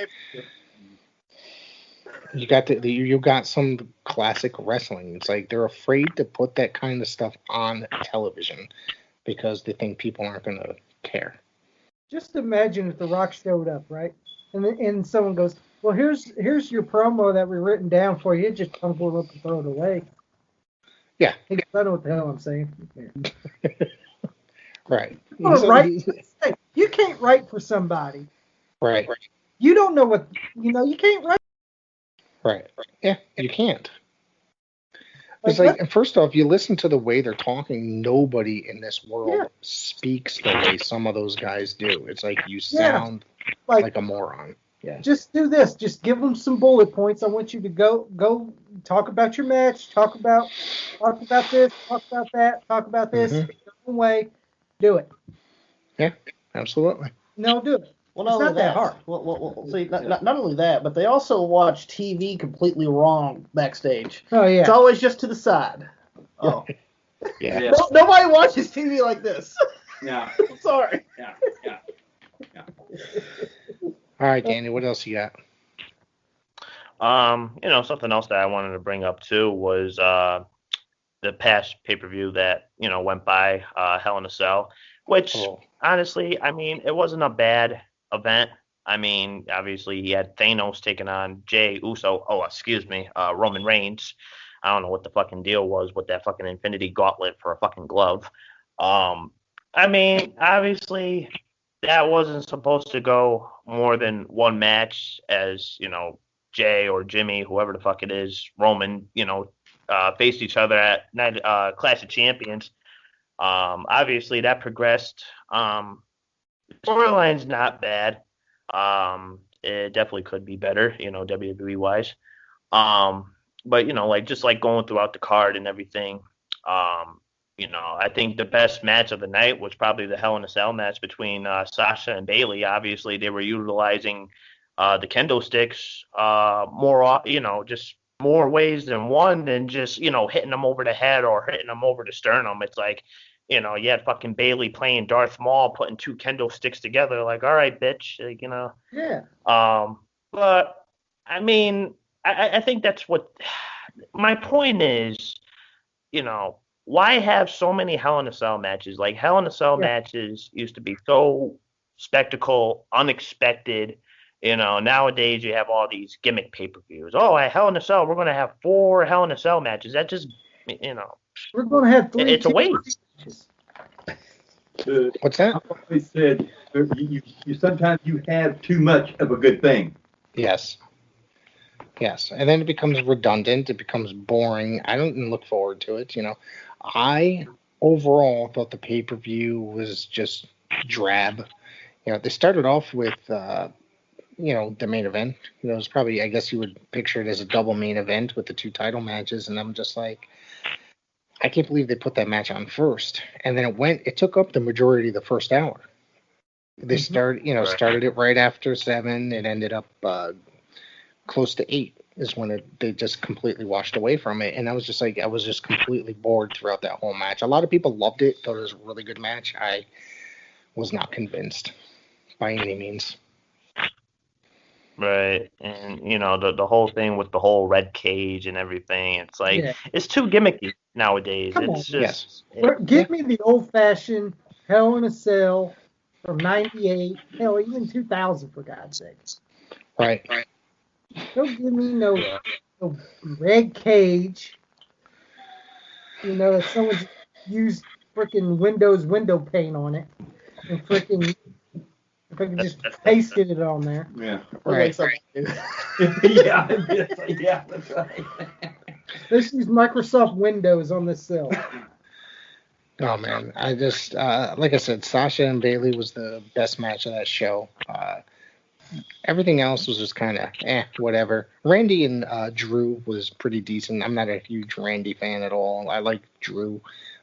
You got some classic wrestling. It's like they're afraid to put that kind of stuff on television because they think people aren't going to care. Just imagine if The Rock showed up, right? And someone goes, well, here's your promo that we written down for you. Just crumple it up and throw it away. Yeah. I know what the hell I'm saying. Yeah. Right. You can't write for somebody. Right. You don't know what, you can't write. Right. Yeah, you can't. It's like, first off, you listen to the way they're talking. Nobody in this world speaks the way some of those guys do. It's like you sound like a moron. Yeah. Just do this. Just give them some bullet points. I want you to go talk about your match. Talk about this. Talk about that. Talk about this. Your own way. Do it. Yeah, absolutely. No, do it. Well, it's not that hard. Well, see, not only that, but they also watch TV completely wrong backstage. Oh, yeah. It's always just to the side. Oh. Yeah. Nobody watches TV like this. Yeah. I'm sorry. Yeah. All right, Danny, what else you got? Something else that I wanted to bring up too was the past pay-per-view that, went by, Hell in a Cell, which honestly, I mean, it wasn't a bad event. I mean, obviously he had Thanos taking on Roman Reigns. I don't know what the fucking deal was with that fucking Infinity Gauntlet for a fucking glove. I mean, obviously that wasn't supposed to go more than one match, as, Jay or Jimmy, whoever the fuck it is, Roman, faced each other at Clash of Champions. Obviously that progressed. Storyline's not bad. It definitely could be better, WWE wise. But just going throughout the card and everything, I think the best match of the night was probably the Hell in a Cell match between Sasha and Bayley. Obviously they were utilizing the kendo sticks more, just more ways than one than just, hitting them over the head or hitting them over the sternum. It's like, you had fucking Bayley playing Darth Maul, putting two kendo sticks together, like, all right, bitch, like, Yeah. But I mean, I think that's what my point is. Why have so many Hell in a Cell matches? Like, Hell in a Cell matches used to be so spectacle, unexpected. Nowadays you have all these gimmick pay-per-views. Oh, at Hell in a Cell, we're going to have 4 Hell in a Cell matches. That just, We're going to have 3. it's a waste. What's that? I've always said you sometimes you have too much of a good thing. Yes. And then it becomes redundant. It becomes boring. I don't even look forward to it. I overall thought the pay-per-view was just drab. They started off with, the main event. It was probably, I guess you would picture it as a double main event with the 2 title matches. And I'm just like, I can't believe they put that match on first. And then it took up the majority of the first hour. They started it right after 7. It ended up close to 8 is when they just completely washed away from it. And I was just completely bored throughout that whole match. A lot of people loved it, thought it was a really good match. I was not convinced by any means. Right. And, the whole thing with the whole red cage and everything, it's like, it's too gimmicky nowadays. Come it's on. just. Give me the old-fashioned Hell in a Cell from 98, hell, even 2000, for God's sakes. Right. Don't give me no red cage. That someone just used freaking Windows window paint on it. And freaking just pasted it on there. Yeah. Right. yeah, that's right. Let's use Microsoft Windows on this cell. Oh, man. I just, like I said, Sasha and Bayley was the best match of that show. Everything else was just kind of, whatever. Randy and Drew was pretty decent. I'm not a huge Randy fan at all. I like Drew.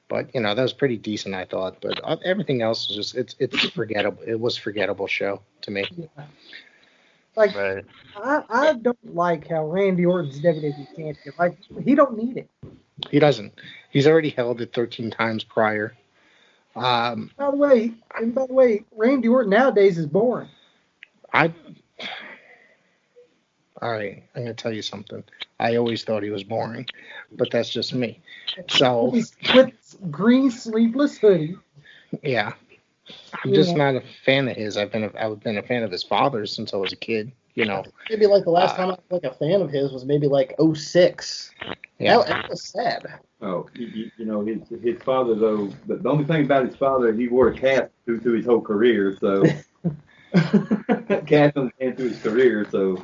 But, that was pretty decent, I thought. But everything else was just, it's forgettable. It was a forgettable show to me. Yeah. Like, right. I don't like how Randy Orton's WWE champion. Like, he don't need it. He doesn't. He's already held it 13 times prior. By the way, Randy Orton nowadays is boring. All right, I'm going to tell you something. I always thought he was boring, but that's just me. So with green sleeveless hoodie. Yeah. I'm just not a fan of his. I've been a fan of his father's since I was a kid, Maybe like the last time I was like a fan of his was maybe like 06. Yeah. That was sad. Oh, his father though. The only thing about his father, he wore a cap through his whole career. So cap on his hand through his career. So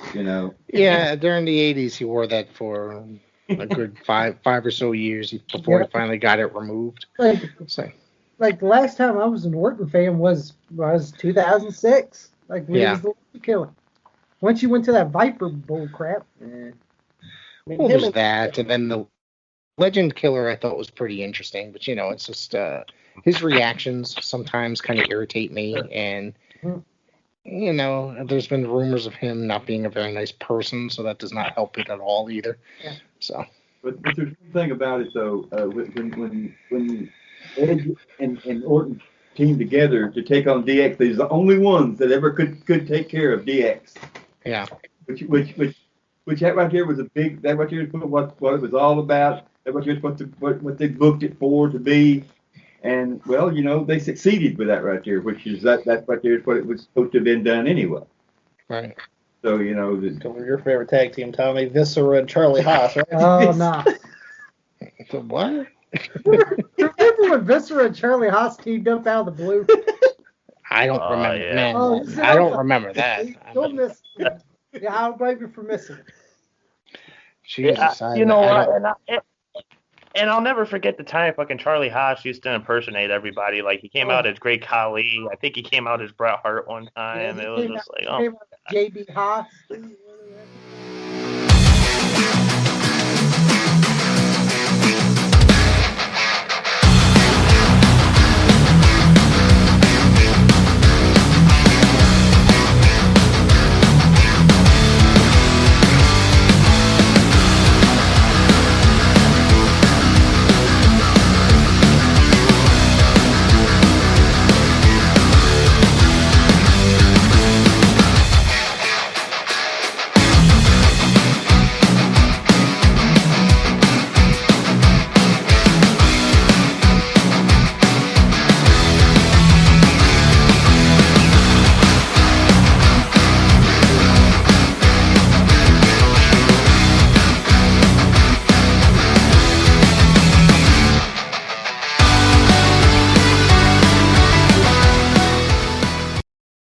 Yeah, during the '80s, he wore that for a good five or so years before he finally got it removed. Like the last time I was an Orton fan was 2006. Like he was the killer. Once you went to that Viper bull crap. What was that? And then the Legend Killer I thought was pretty interesting, but it's just his reactions sometimes kind of irritate me, and there's been rumors of him not being a very nice person, so that does not help it at all either. Yeah. So. But there's one thing about it though, when Edge and Orton teamed together to take on DX, they're the only ones that ever could take care of DX. Yeah. Which that right here was that right here is what it was all about. That right here is what they booked it for to be. And well, they succeeded with that right there, which is that right there is what it was supposed to have been done anyway. Right. So your favorite tag team, Tommy, Viscera and Charlie Haas, right? Oh no. So what? Remember when Viscera and Charlie Haas teamed up out of the blue? I don't remember. Yeah. Man, Oh, I don't remember that. Don't miss it. Yeah, I'll blame you for missing it. Jesus, and I'll never forget the time fucking Charlie Haas used to impersonate everybody. Like he came out as Great Khali. I think he came out as Bret Hart one time. It was just like, JB Haas.